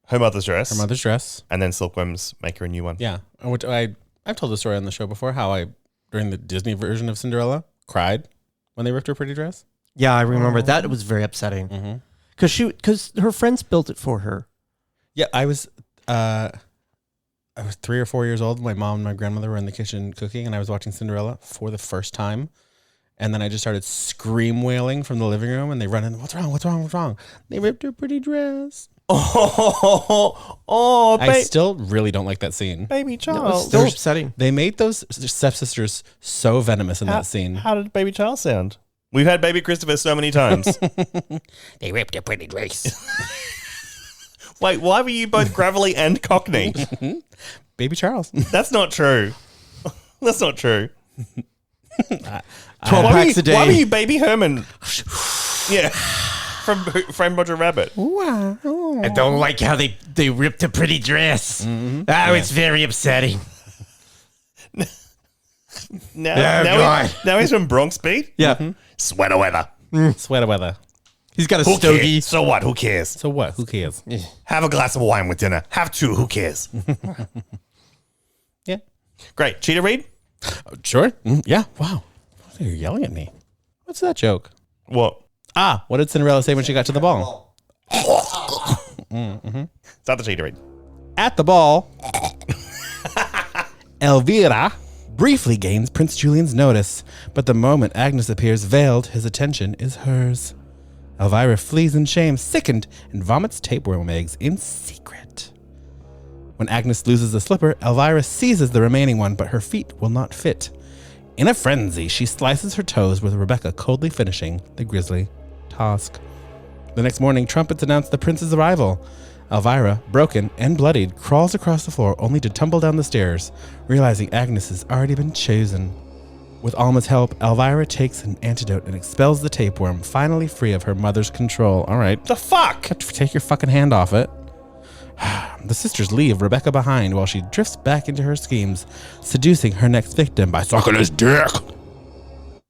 Her mother's dress. And then silkworms make her a new one. Yeah. Which I've told the story on the show before, how I, during the Disney version of Cinderella, cried when they ripped her pretty dress. Yeah, I remember that. It was very upsetting. Because her friends built it for her. Yeah, I was 3 or 4 years old. My mom and my grandmother were in the kitchen cooking, and I was watching Cinderella for the first time. And then I just started scream wailing from the living room, and they run in. What's wrong? What's wrong? What's wrong? They ripped her pretty dress. I still really don't like that scene. Baby Charles. No, it's still upsetting. They made those stepsisters so venomous in that scene. How did Baby Charles sound? We've had Baby Christopher so many times. They ripped her pretty dress. Wait, why were you both gravelly and cockney? Baby Charles. That's not true. That's not true. 12 packs a day. Why were you Baby Herman? Yeah. From Roger Rabbit. Wow. I don't like how they ripped a pretty dress. It's very upsetting. Now he's from Bronx Beat? Yeah. Sweater weather. Sweater weather. He's got a Who stogie. cares? So what? Who cares? So what? Who cares? Have a glass of wine with dinner. Have two. Who cares? Yeah. Great. Cheetah read? Sure. Yeah. Wow. You're yelling at me. What's that joke? What? What did Cinderella say when she got to the ball? It's not the cheetah read. At the ball, Elvira briefly gains Prince Julian's notice, but the moment Agnes appears veiled, his attention is hers. Elvira flees in shame, sickened, and vomits tapeworm eggs in secret. When Agnes loses the slipper, Elvira seizes the remaining one, but her feet will not fit. In a frenzy, she slices her toes, with Rebecca coldly finishing the grisly task. The next morning, trumpets announce the prince's arrival. Elvira, broken and bloodied, crawls across the floor only to tumble down the stairs, realizing Agnes has already been chosen. With Alma's help, Elvira takes an antidote and expels the tapeworm, finally free of her mother's control. All right. The fuck? Take your fucking hand off it. The sisters leave Rebecca behind while she drifts back into her schemes, seducing her next victim by sucking his dick.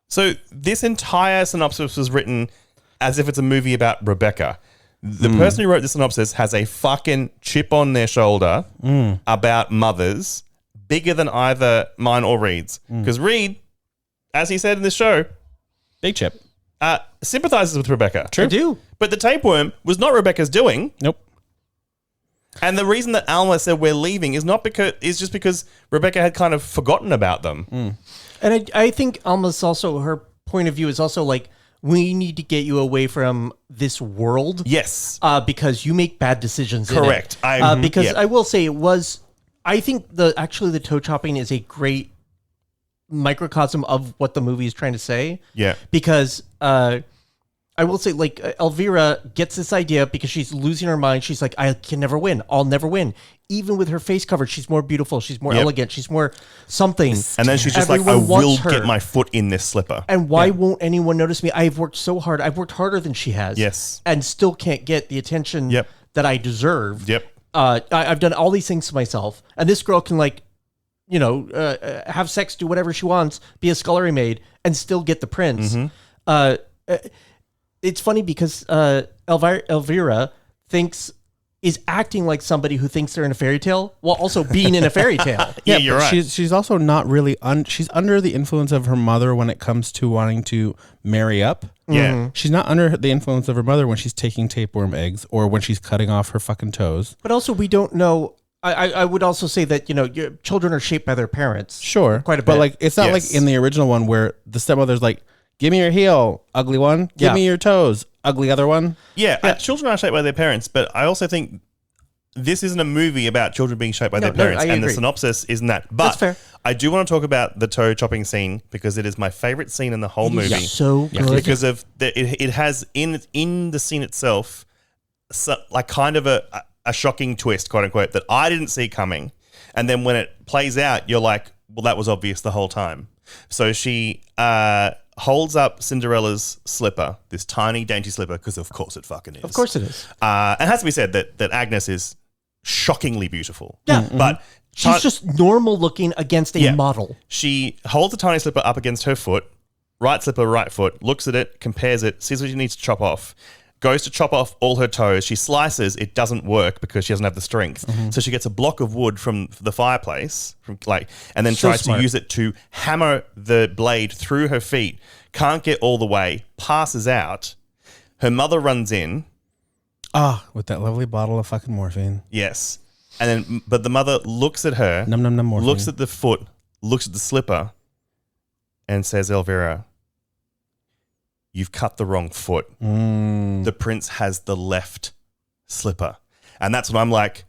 So this entire synopsis was written as if it's a movie about Rebecca. The person who wrote the synopsis has a fucking chip on their shoulder about mothers bigger than either mine or Reed's. Because Reed, as he said in this show, big chip, sympathizes with Rebecca. True. I do. But the tapeworm was not Rebecca's doing. Nope. And the reason that Alma said we're leaving is just because Rebecca had kind of forgotten about them. And I think Alma's also, her point of view is also like, we need to get you away from this world. Yes. Because you make bad decisions. Correct. In it. Because I will say I think the toe chopping is a great microcosm of what the movie is trying to say. Yeah. Because I will say, like, Elvira gets this idea because she's losing her mind. She's like, I can never win. I'll never win. Even with her face covered, she's more beautiful. She's more elegant. She's more something. And then she's just Everyone like, I will wants her. get my foot in this slipper. And why won't anyone notice me? I've worked so hard. I've worked harder than she has. Yes. And still can't get the attention that I deserve. Yep. I've done all these things to myself. And this girl can, like, have sex, do whatever she wants, be a scullery maid, and still get the prince. It's funny because Elvira is acting like somebody who thinks they're in a fairy tale while also being in a fairy tale. Yeah, you're right. She's also not really she's under the influence of her mother when it comes to wanting to marry up. Yeah. She's not under the influence of her mother when she's taking tapeworm eggs or when she's cutting off her fucking toes. But also we don't know. I would also say that, your children are shaped by their parents. Sure. Quite a bit. But like it's not like in the original one where the stepmother's like, give me your heel, ugly one. Give me your toes, ugly other one. Yeah, children are shaped by their parents, but I also think this isn't a movie about children being shaped by their parents, and the synopsis isn't that. But that's fair. I do want to talk about the toe chopping scene because it is my favorite scene in the whole movie. So good. Because of it has in the scene itself, like kind of a shocking twist, quote unquote, that I didn't see coming, and then when it plays out, you're like, well, that was obvious the whole time. So she holds up Cinderella's slipper, this tiny, dainty slipper, because of course it fucking is. Of course it is. And it has to be said that Agnes is shockingly beautiful. Yeah. But she's just normal looking against a model. She holds the tiny slipper up against her foot, right slipper, right foot, looks at it, compares it, sees what she needs to chop off, goes to chop off all her toes. She slices, it doesn't work because she doesn't have the strength. So she gets a block of wood from the fireplace, and then tries to use it to hammer the blade through her feet. Can't get all the way, passes out. Her mother runs in. With that lovely bottle of fucking morphine. Yes. And then, but the mother looks at her, morphine. Looks at the foot, looks at the slipper, and says, Elvira, you've cut the wrong foot. The prince has the left slipper. And that's when I'm like,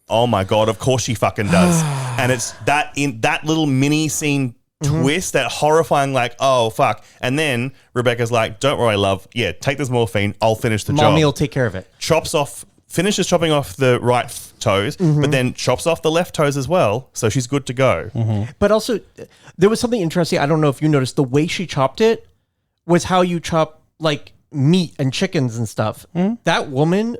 oh my God, of course she fucking does. And it's that in that little mini scene twist, that horrifying, like, oh fuck. And then Rebecca's like, don't worry, love. Yeah, take this morphine. I'll finish the job. Mommy will take care of it. Finishes chopping off the right toes, but then chops off the left toes as well. So she's good to go. But also, there was something interesting. I don't know if you noticed, the way she chopped it was how you chop like meat and chickens and stuff. That woman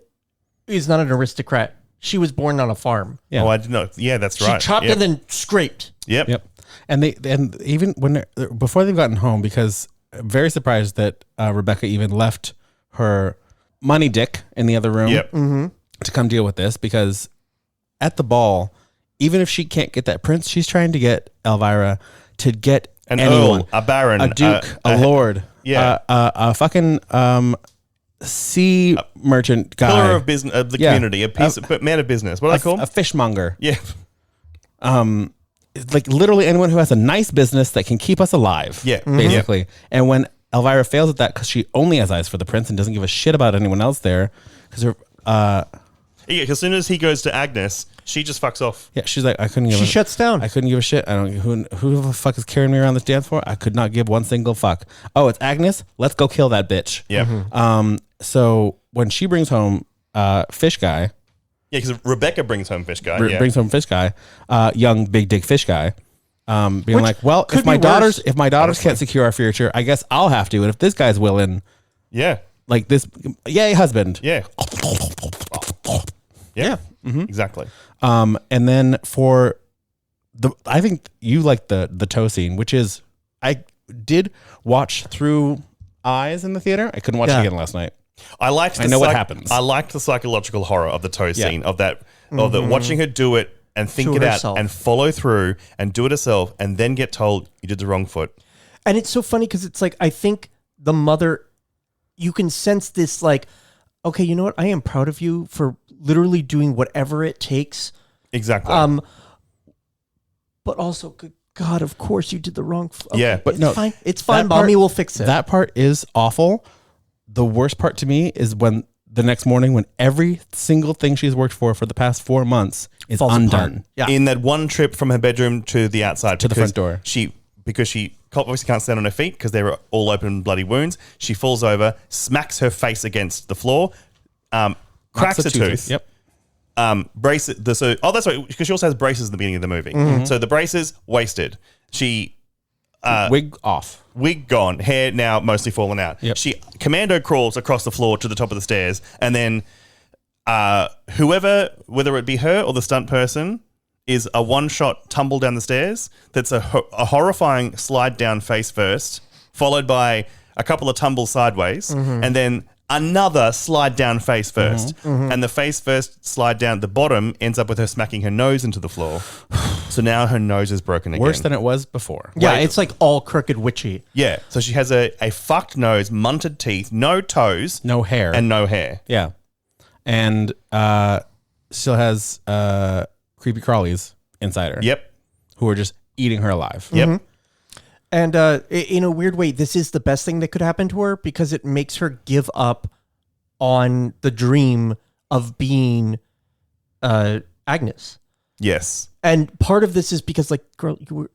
is not an aristocrat. She was born on a farm. Yeah. Oh, I didn't know. Yeah, that's right. She chopped and then scraped. Yep. And even when before they've gotten home, because I'm very surprised that Rebecca even left her money dick in the other room to come deal with this, because at the ball, even if she can't get that prince, she's trying to get Elvira to get an anyone, earl, a baron, a duke, a lord, a fucking sea merchant guy, pillar of business of the community, a man of business. What do I call him? A fishmonger. Yeah. Like literally anyone who has a nice business that can keep us alive. Yeah. Basically. And when Elvira fails at that because she only has eyes for the prince and doesn't give a shit about anyone else there, because her because as soon as he goes to Agnes, she just fucks off. Yeah, she's like, she shuts down. I couldn't give a shit. I don't who the fuck is carrying me around this dance floor. I could not give one single fuck. Oh, it's Agnes. Let's go kill that bitch. Yeah. So when she brings home fish guy, Yeah, because Rebecca brings home fish guy. brings home fish guy, young big dick fish guy, being Which like, well, could if my be daughters worse. can't secure our future, I guess I'll have to. And if this guy's willing, Yeah. like this, yay, husband. Yeah. Yeah. Mm-hmm. Exactly. And then for I think you like the toe scene, which is, I did watch through Eyes in the theater. I couldn't watch it again last night. I liked. I know what happens. I liked the psychological horror of the toe scene of that, of the watching her do it and think To it herself. out and follow through and do it herself, and then get told you did the wrong foot. And it's so funny because it's like, I think the mother, you can sense this like, okay, you know what? I am proud of you for literally doing whatever it takes. Exactly. But also, good God, of course you did the wrong. Yeah, but no, fine. It's fine. Mommy will fix it. That part is awful. The worst part to me is when the next morning, when every single thing she's worked for the past 4 months is Falls undone. apart. Yeah. In that one trip from her bedroom to the outside, To the front door. Because she obviously can't stand on her feet because they were all open bloody wounds. She falls over, smacks her face against the floor, cracks a tooth. Yep. Braces. That's right, because she also has braces at the beginning of the movie. So the braces wasted. She Wig off. wig gone, hair now mostly fallen out. Yep. She commando crawls across the floor to the top of the stairs, and then whoever, whether it be her or the stunt person, is a one-shot tumble down the stairs. That's a horrifying slide down face first, followed by a couple of tumbles sideways, and then another slide down face first. And the face first slide down at the bottom ends up with her smacking her nose into the floor. So now her nose is broken again. Worse than it was before. Yeah, it's like all crooked witchy. Yeah. So she has a fucked nose, munted teeth, no toes, No hair. and no hair. Yeah. And still has creepy crawlies inside her. Yep. Who are just eating her alive. Yep. And in a weird way, this is the best thing that could happen to her because it makes her give up on the dream of being Agnes. Yes. And Part of this is because, like, girl, you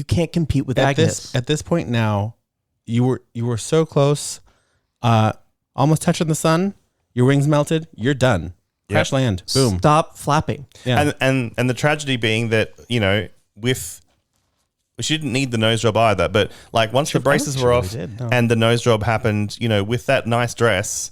can't compete with Agnes. At this point now, you were so close, almost touching the sun. Your wings melted. You're done. Crash land. Boom. Stop flapping. Yeah. And the tragedy being that, you know, she didn't need the nose job either, but like once the braces were off and the nose job happened, you know, with that nice dress,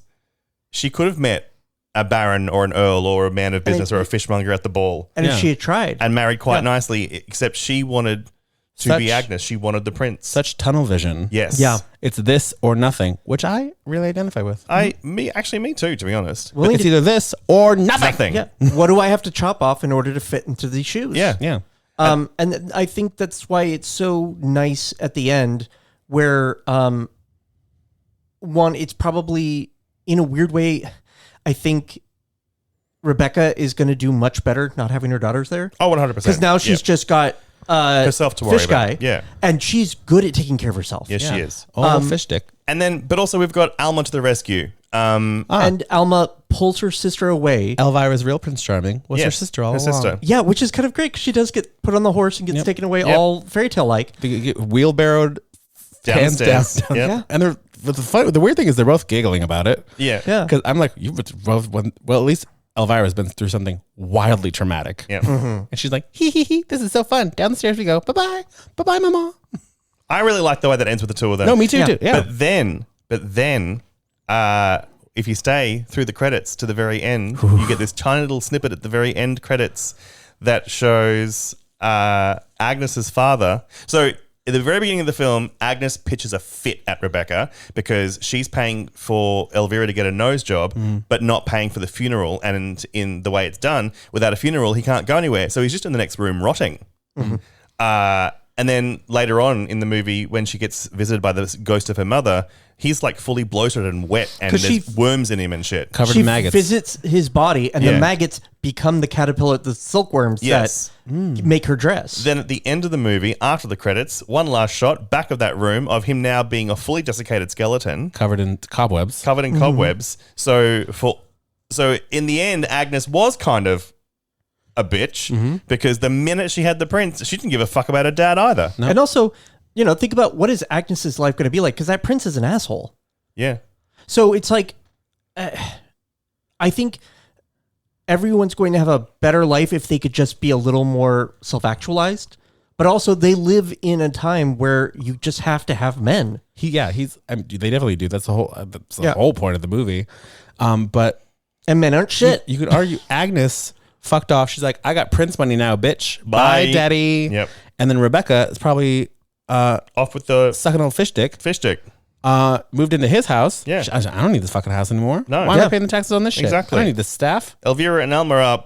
she could have met a baron or an earl or a man of business or a fishmonger at the ball. And if she had tried. And married quite nicely, except she wanted to be Agnes. She wanted the prince. Such tunnel vision. Yes. Yeah. It's this or nothing, which I really identify with. Me too, to be honest. But it's either this or nothing. Yeah. What do I have to chop off in order to fit into these shoes? Yeah. Yeah. And I think that's why it's so nice at the end where, one, it's probably in a weird way, I think Rebecca is going to do much better not having her daughters there. Oh, 100%. Because now she's just got herself to worry fish about. guy. Yeah. And she's good at taking care of herself. Yes, she is. Fish dick. And then, but also we've got Alma to the rescue. And Alma pulls her sister away. Elvira's real Prince Charming was her sister all along. sister. Yeah, which is kind of great because she does get put on the horse and gets taken away all fairy tale like. They get wheelbarrowed Downstairs. down. Yep. Yeah. And the weird thing is they're both giggling about it. Yeah. Yeah. Because I'm like, well, at least Elvira's been through something wildly traumatic. Yeah. And she's like, hee, this is so fun. Down the stairs we go. Bye-bye. Bye-bye, mama. I really like the way that ends with the two of them. No, me too. Yeah. But then, if you stay through the credits to the very end, you get this tiny little snippet at the very end credits that shows Agnes's father. So at the very beginning of the film, Agnes pitches a fit at Rebecca because she's paying for Elvira to get a nose job, but not paying for the funeral. And in the way it's done, without a funeral, he can't go anywhere. So he's just in the next room rotting. And then later on in the movie, when she gets visited by the ghost of her mother, he's like fully bloated and wet, and there's worms in him and shit. Covered in maggots. She visits his body, and the maggots become the caterpillar, the silkworms that make her dress. Then at the end of the movie, after the credits, one last shot, back of that room, of him now being a fully desiccated skeleton. Covered in cobwebs. So in the end, Agnes was kind of a bitch because the minute she had the prince, she didn't give a fuck about her dad either. And also, you know, think about what is Agnes's life going to be like because that prince is an asshole. Yeah. So it's like, I think everyone's going to have a better life if they could just be a little more self-actualized. But also, they live in a time where you just have to have men. They definitely do. That's the whole point of the movie. And men aren't shit. You could argue Agnes fucked off. She's like, I got Prince money now, bitch. Bye, daddy. Yep. And then Rebecca is probably off with the sucking old fish dick. Moved into his house. Yeah. I don't need this fucking house anymore. No. Why am I paying the taxes on this shit? Exactly. I don't need this staff. Elvira and Elma are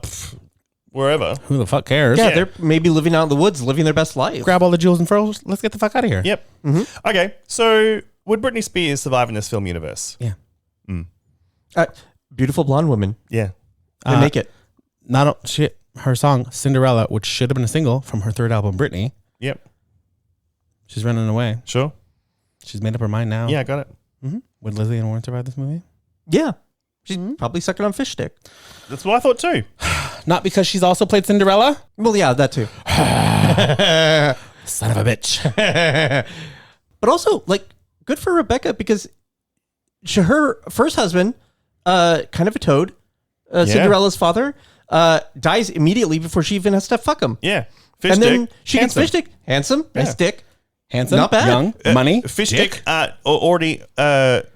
wherever. Who the fuck cares? Yeah, they're maybe living out in the woods, living their best life. Grab all the jewels and pearls. Let's get the fuck out of here. Yep. Mm-hmm. Okay, so would Britney Spears survive in this film universe? Yeah. Beautiful blonde woman. Yeah. They make it. Her song Cinderella, which should have been a single from her third album, Britney. Yep. She's running away. Sure. She's made up her mind now. Yeah, I got it. Mm-hmm. Would Leslie Ann Warren survive this movie? Yeah. She's probably sucking on fish stick. That's what I thought too. Not because she's also played Cinderella? Well, yeah, that too. Son of a bitch. But also, good for Rebecca because her first husband, kind of a toad, Cinderella's father, dies immediately before she even has to fuck him. Yeah. Fish and then she gets fish stick. Handsome. Nice dick. Handsome. Not bad. Young. Money. Fish dick. stick, already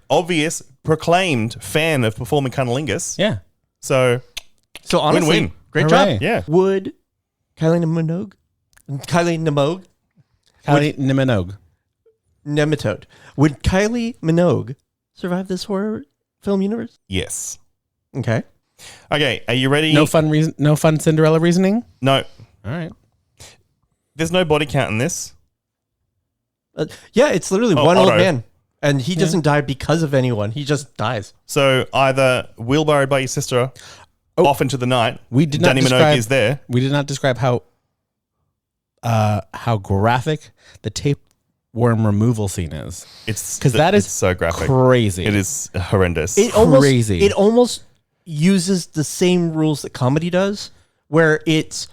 obvious, proclaimed fan of performing cunnilingus. Yeah. So honestly, win-win. Great Hooray. job. Yeah. Would Kylie Minogue, Nematode. Would Kylie Minogue survive this horror film universe? Yes. Okay. Okay, are you ready? No fun Cinderella reasoning? No. All right. There's no body count in this. Yeah, it's literally one old Otto. man. And he doesn't die because of anyone. He just dies. So either wheelbarrowed by your sister off into the night. We did not Danny Minogue is there. We did not describe how graphic the tapeworm removal scene is. It's because that is so graphic, crazy. It is horrendous. It almost uses the same rules that comedy does, where it's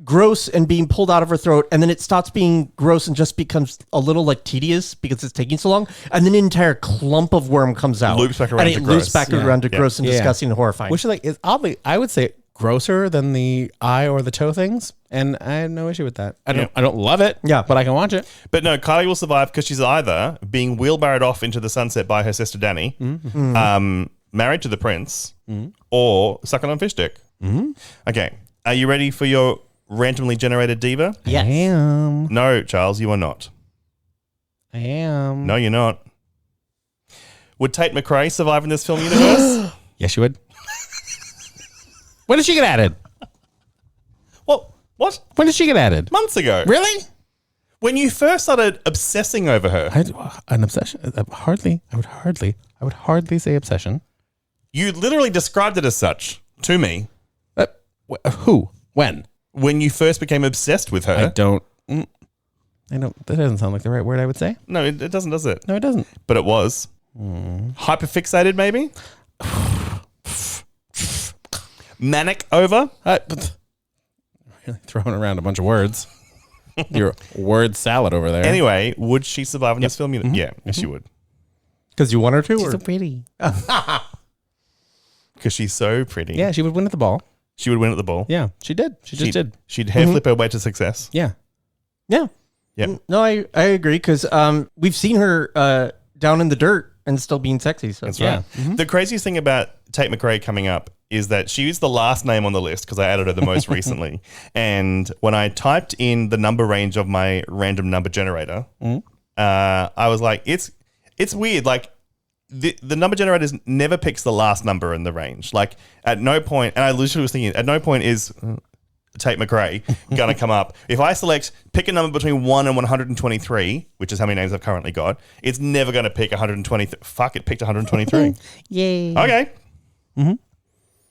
gross and being pulled out of her throat, and then it stops being gross and just becomes a little tedious because it's taking so long, and then an entire clump of worm comes out, loops back around and to it gross. loops back around to gross and disgusting and horrifying. Which is oddly, I would say grosser than the eye or the toe things, and I have no issue with that. I don't love it, but I can watch it. But no, Kylie will survive because she's either being wheelbarrowed off into the sunset by her sister Danny, married to the prince, or sucking on fish dick. Okay, are you ready for your randomly generated diva? Yes. I am. No, Charles, you are not. I am. No, you're not. Would Tate McRae survive in this film universe? Yes, she would. When did she get added? What? When did she get added? Months ago. Really? When you first started obsessing over her. An obsession? I would hardly say obsession. You literally described it as such to me. Who? When? When you first became obsessed with her. I don't. That doesn't sound like the right word I would say. No, it doesn't, does it? No, it doesn't. But it was. Hyperfixated, maybe? Manic over? Really throwing around a bunch of words. Your word salad over there. Anyway, would she survive in this film? Yeah, yes, she would. Because you want her to? She's so pretty. Because she's so pretty. Yeah, she would win at the ball. She would win at the ball. Yeah, she did. She just did. She'd hair flip her way to success. Yeah. Yeah. Yep. No, I agree because we've seen her down in the dirt and still being sexy. So That's right. The craziest thing about Tate McRae coming up is that she was the last name on the list because I added her the most recently. And when I typed in the number range of my random number generator, I was like, it's weird. Like the number generator never picks the last number in the range. Like at no point, and I literally was thinking, at no point is Tate McRae going to come up. If I pick a number between 1 and 123, which is how many names I've currently got, it's never going to pick 120. Fuck, it picked 123. Yay. Okay.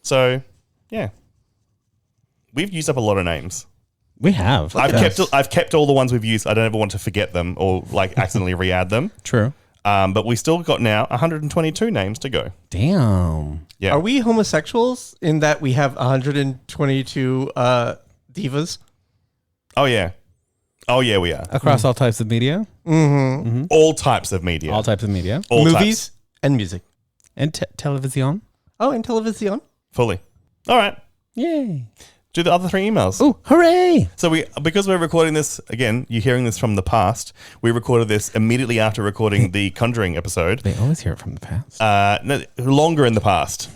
So, yeah. We've used up a lot of names. We have. I've kept all the ones we've used. I don't ever want to forget them or accidentally re-add them. True. But we still got now 122 names to go. Damn. Yeah. Are we homosexuals in that we have 122 divas? Oh, yeah. Oh, yeah, we are. Across all types of media. All types of media. All types of media. All Movies types. and music. And television. Oh, and television. Fully. All right. Yay. Do the other 3 emails. Ooh, hooray. So because we're recording this, again, you're hearing this from the past, we recorded this immediately after recording the Conjuring episode. They always hear it from the past. No, longer in the past.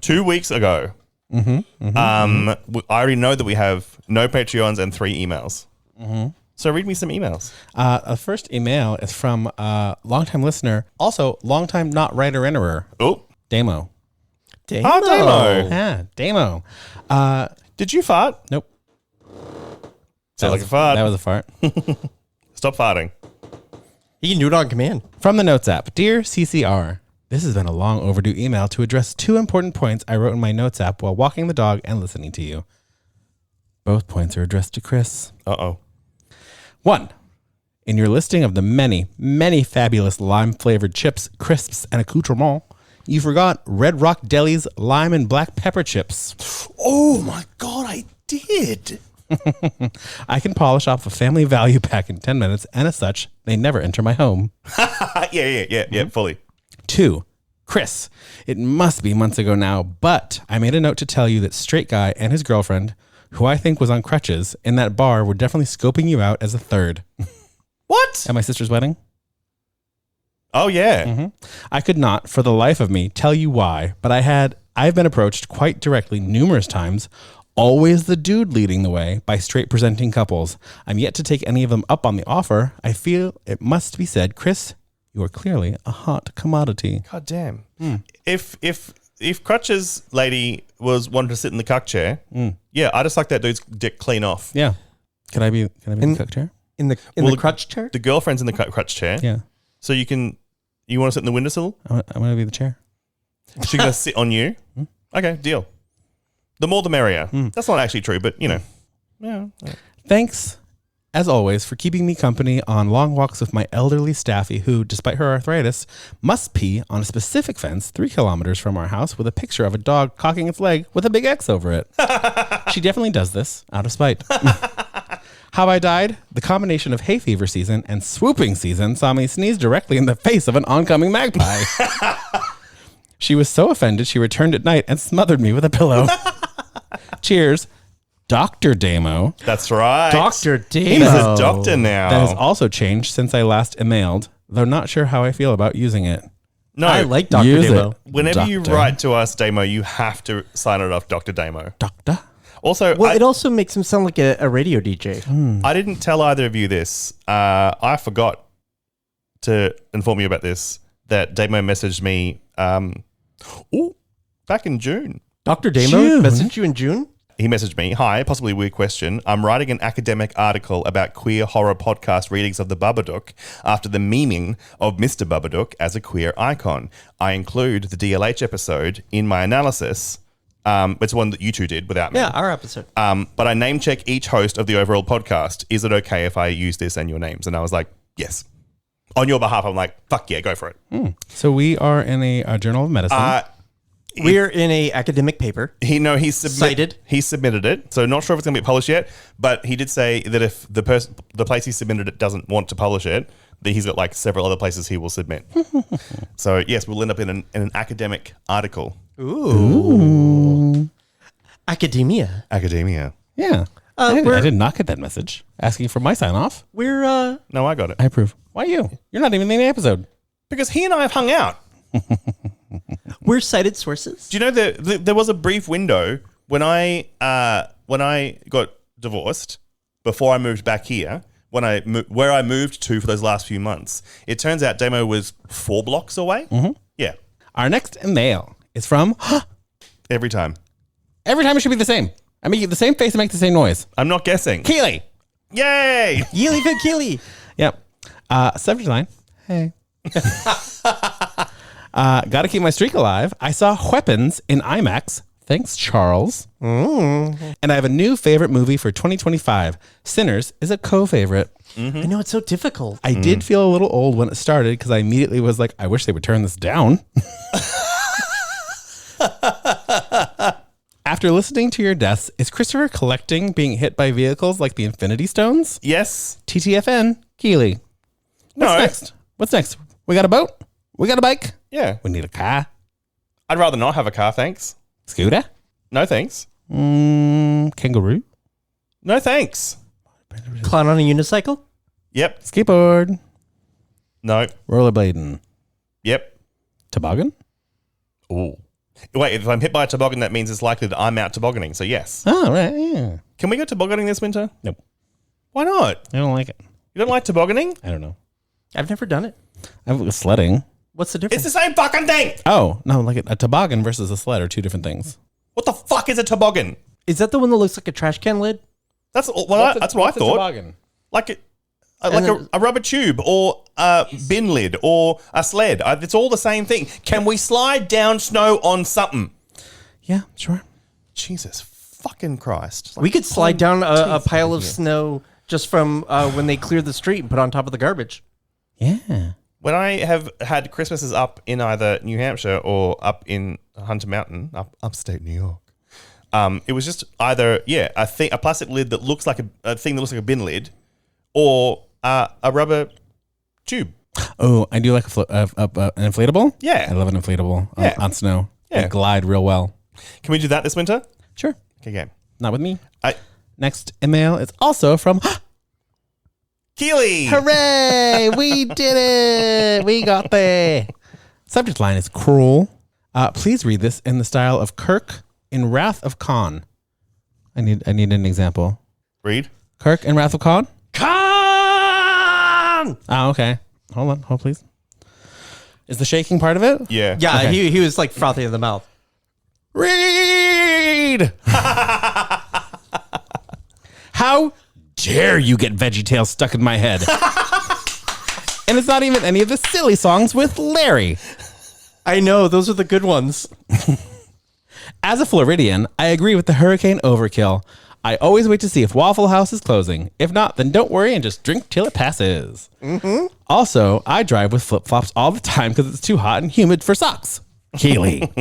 2 weeks ago. I already know that we have no Patreons and 3 emails. So read me some emails. The first email is from a longtime listener, also longtime not writer-enterer. Oh. Damo. Damo. Oh, Damo. Yeah, Damo. Did you fart? Nope. Sounds like a fart. That was a fart. Stop farting. You can do it on command. From the Notes app. Dear CCR, this has been a long overdue email to address 2 important points I wrote in my Notes app while walking the dog and listening to you. Both points are addressed to Chris. Uh-oh. 1. In your listing of the many, many fabulous lime-flavored chips, crisps, and accoutrements, you forgot Red Rock Deli's lime and black pepper chips. Oh my God, I did. I can polish off a family value pack in 10 minutes, and as such, they never enter my home. Yeah, fully. 2. Chris, it must be months ago now, but I made a note to tell you that straight guy and his girlfriend, who I think was on crutches, in that bar were definitely scoping you out as a third. What? At my sister's wedding? Oh, yeah. I could not, for the life of me, tell you why, but I've been approached quite directly numerous times, always the dude leading the way, by straight presenting couples. I'm yet to take any of them up on the offer. I feel it must be said, Chris, you are clearly a hot commodity. God damn. If Crutch's lady was wanting to sit in the cuck chair, yeah, I just like that dude's dick clean off. Yeah. Can I be in the cuck chair? In the crutch chair? The girlfriend's in the crutch chair. Yeah. So you want to sit in the windowsill? I want to be the chair. She's going to sit on you? Okay, deal. The more the merrier. That's not actually true, but, you know. Yeah. Thanks, as always, for keeping me company on long walks with my elderly staffy who, despite her arthritis, must pee on a specific fence 3 kilometers from our house with a picture of a dog cocking its leg with a big X over it. She definitely does this out of spite. How I died? The combination of hay fever season and swooping season saw me sneeze directly in the face of an oncoming magpie. She was so offended she returned at night and smothered me with a pillow. Cheers, Dr. Damo. That's right. Dr. Damo. He's a doctor now. That has also changed since I last emailed, though not sure how I feel about using it. No, I like Dr. Use Damo. it. Whenever you Doctor. write to us, Damo, you have to sign it off Dr. Damo. Doctor? Also, Well, it also makes him sound like a radio DJ. I didn't tell either of you this. I forgot to inform you about this, that Damo messaged me back in June. Dr. Damo June? messaged you in June? He messaged me, hi, possibly weird question. I'm writing an academic article about queer horror podcast readings of the Babadook after the memeing of Mr. Babadook as a queer icon. I include the DLH episode in my analysis. It's one that you two did without me. Yeah, our episode. But I name check each host of the overall podcast. Is it okay if I use this and your names? And I was like, yes. On your behalf, I'm like, fuck yeah, go for it. So we are in a journal of medicine. We're in a academic paper. He Cited. He submitted it, so not sure if it's going to be published yet. But he did say that if the place he submitted it doesn't want to publish it, that he's got like several other places he will submit. So yes, we'll end up in an academic article. Ooh. Academia. Yeah. I did not get that message asking for my sign off. We're No, I got it. I approve. Why you? You're not even in the episode. Because he and I have hung out. we're cited sources. Do you know there was a brief window when I got divorced before I moved back here, where I moved to for those last few months. It turns out Damo was 4 blocks away. Yeah. Our next email is from Every time. Every time it should be the same. I make the same face and make the same noise. I'm not guessing. Keely. Yay! Yeely Fit Keely. Yep. Subject line. Hey. Gotta keep my streak alive. I saw Weapons in IMAX. Thanks, Charles. And I have a new favorite movie for 2025. Sinners is a co-favorite. I know, it's so difficult. I did feel a little old when it started because I immediately was like, I wish they would turn this down. After listening to your deaths, is Christopher collecting being hit by vehicles like the Infinity Stones? Yes. TTFN, Keely. What's next? We got a boat? We got a bike? Yeah. We need a car? I'd rather not have a car, thanks. Scooter? No thanks. Kangaroo. No thanks. Clown on a unicycle? Yep. Skateboard. No. Rollerblading. Yep. Toboggan. Ooh. Wait, if I'm hit by a toboggan, that means it's likely that I'm out tobogganing. So yes. Oh, right. Yeah. Can we go tobogganing this winter? Nope. Why not? I don't like it. You don't like tobogganing? I don't know. I've never done it. I've sledding. What's the difference? It's the same fucking thing. Oh, no, like a toboggan versus a sled are two different things. What the fuck is a toboggan? Is that the one that looks like a trash can lid? That's what I thought. Toboggan? Like a rubber tube or a bin lid or a sled. It's all the same thing. Can we slide down snow on something? Yeah, sure. Jesus fucking Christ. We could slide down a pile of snow just from when they clear the street and put on top of the garbage. Yeah. When I have had Christmases up in either New Hampshire or up in Hunter Mountain, upstate New York, it was just either, a plastic lid that looks like a thing that looks like a bin lid or a rubber tube. Oh, I do like an inflatable. Yeah. I love an inflatable on snow. Yeah. They glide real well. Can we do that this winter? Sure. Okay, game. Not with me. Next email is also from Keely. Hooray! We did it! We got there. Subject line is cruel. Please read this in the style of Kirk in Wrath of Khan. I need an example. Read. Kirk in Wrath of Khan? Khan! Oh, okay. Hold on, please. Is the shaking part of it? Yeah. Yeah, Okay. he was like frothing in the mouth. Read! How dare you get VeggieTales stuck in my head? And it's not even any of the silly songs with Larry. I know, those are the good ones. As a Floridian, I agree with the hurricane overkill. I always wait to see if Waffle House is closing. If not, then don't worry and just drink till it passes. Mm-hmm. Also, I drive with flip-flops all the time because it's too hot and humid for socks. Keely.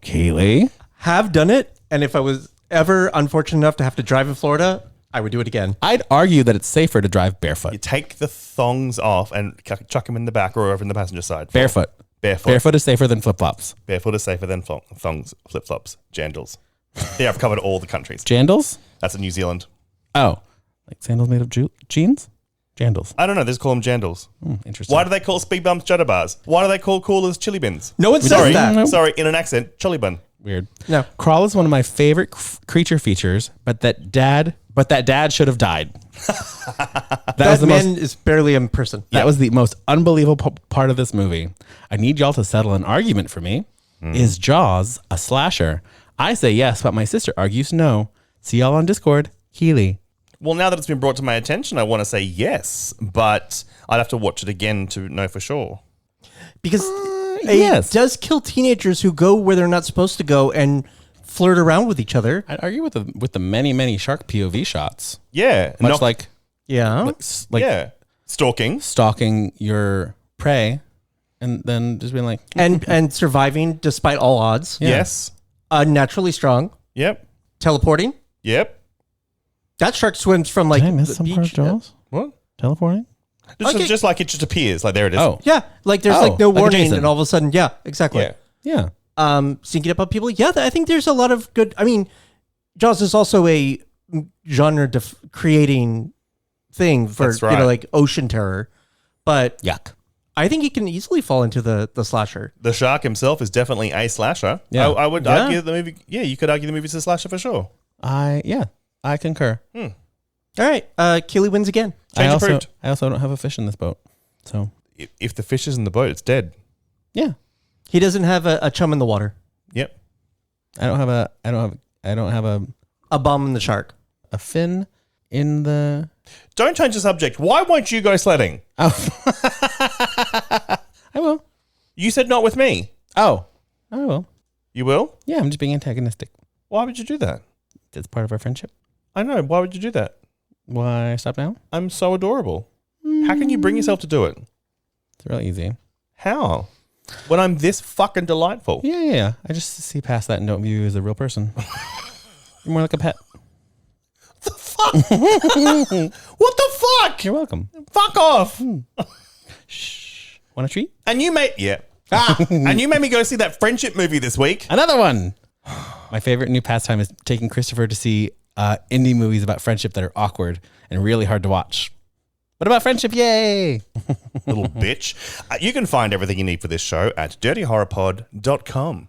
Keely. Have done it, and if I was ever unfortunate enough to have to drive in Florida, I would do it again. I'd argue that it's safer to drive barefoot. You take the thongs off and chuck them in the back or over in the passenger side. Barefoot. Barefoot is safer than flip-flops. Barefoot is safer than thongs, flip-flops, jandals. Yeah, I've covered all the countries. Jandals? That's in New Zealand. Oh. Like sandals made of jeans? Jandals. I don't know. They just call them jandals. Interesting. Why do they call speed bumps judder bars? Why do they call coolers chili bins? No one says that. Nope. Sorry, in an accent, chili bun. Weird. No. Karl is one of my favorite creature features, but that dad should have died. That man is barely a person. That was the most unbelievable part of this movie. I need y'all to settle an argument for me. Is Jaws a slasher? I say yes, but my sister argues no. See y'all on Discord. Keely. Well, now that it's been brought to my attention, I want to say yes, but I'd have to watch it again to know for sure. Because yes. it does kill teenagers who go where they're not supposed to go and flirt around with each other. I'd argue with the many shark POV shots. Yeah. Much like stalking your prey and then just being like and surviving despite all odds. Yeah. Yes. Naturally strong. Yep. Teleporting. Yep. That shark swims from like Did I miss some part of Jaws? What? Teleporting? Just like it just appears. Like there it is. Oh. Yeah. Like there's like no like a warning Jason. and all of a sudden, yeah, exactly. Yeah. Yeah. Sneaking up on people. Yeah, I think there's a lot of good. I mean, Jaws is also a genre creating thing for That's right. like ocean terror, but Yuck. I think he can easily fall into the slasher. The shark himself is definitely a slasher. Yeah. I would argue the movie. Yeah, you could argue the movie's a slasher for sure. I concur. All right, Keely wins again. Change approved. I also don't have a fish in this boat. So If the fish is in the boat, it's dead. yeah. He doesn't have a chum in the water. Yep. I don't have A bomb in the shark. a fin in the Don't change the subject. Why won't you go sledding? I will. You said not with me. Oh. I will. You will? Yeah, I'm just being antagonistic. Why would you do that? It's part of our friendship. I know. Why would you do that? Why stop now? I'm so adorable. How can you bring yourself to do it? It's real easy. How? When I'm this fucking delightful. Yeah. I just see past that and don't view you as a real person. You're more like a pet. What the fuck? You're welcome. Fuck off. Shh. Want a treat? And you made and you made me go see that friendship movie this week. Another one. My favorite new pastime is taking Christopher to see indie movies about friendship that are awkward and really hard to watch. What about friendship? Yay! Little bitch. You can find everything you need for this show at dirtylhorrorpod.com.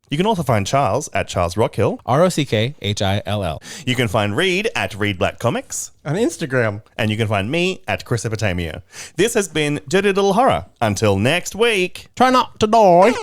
You can also find Charles at Charles Rockhill. ROCKHILL. You can find Reed at Reed Black Comics. On Instagram. And you can find me at Chris Epitamia. This has been Dirty Little Horror. Until next week. Try not to die.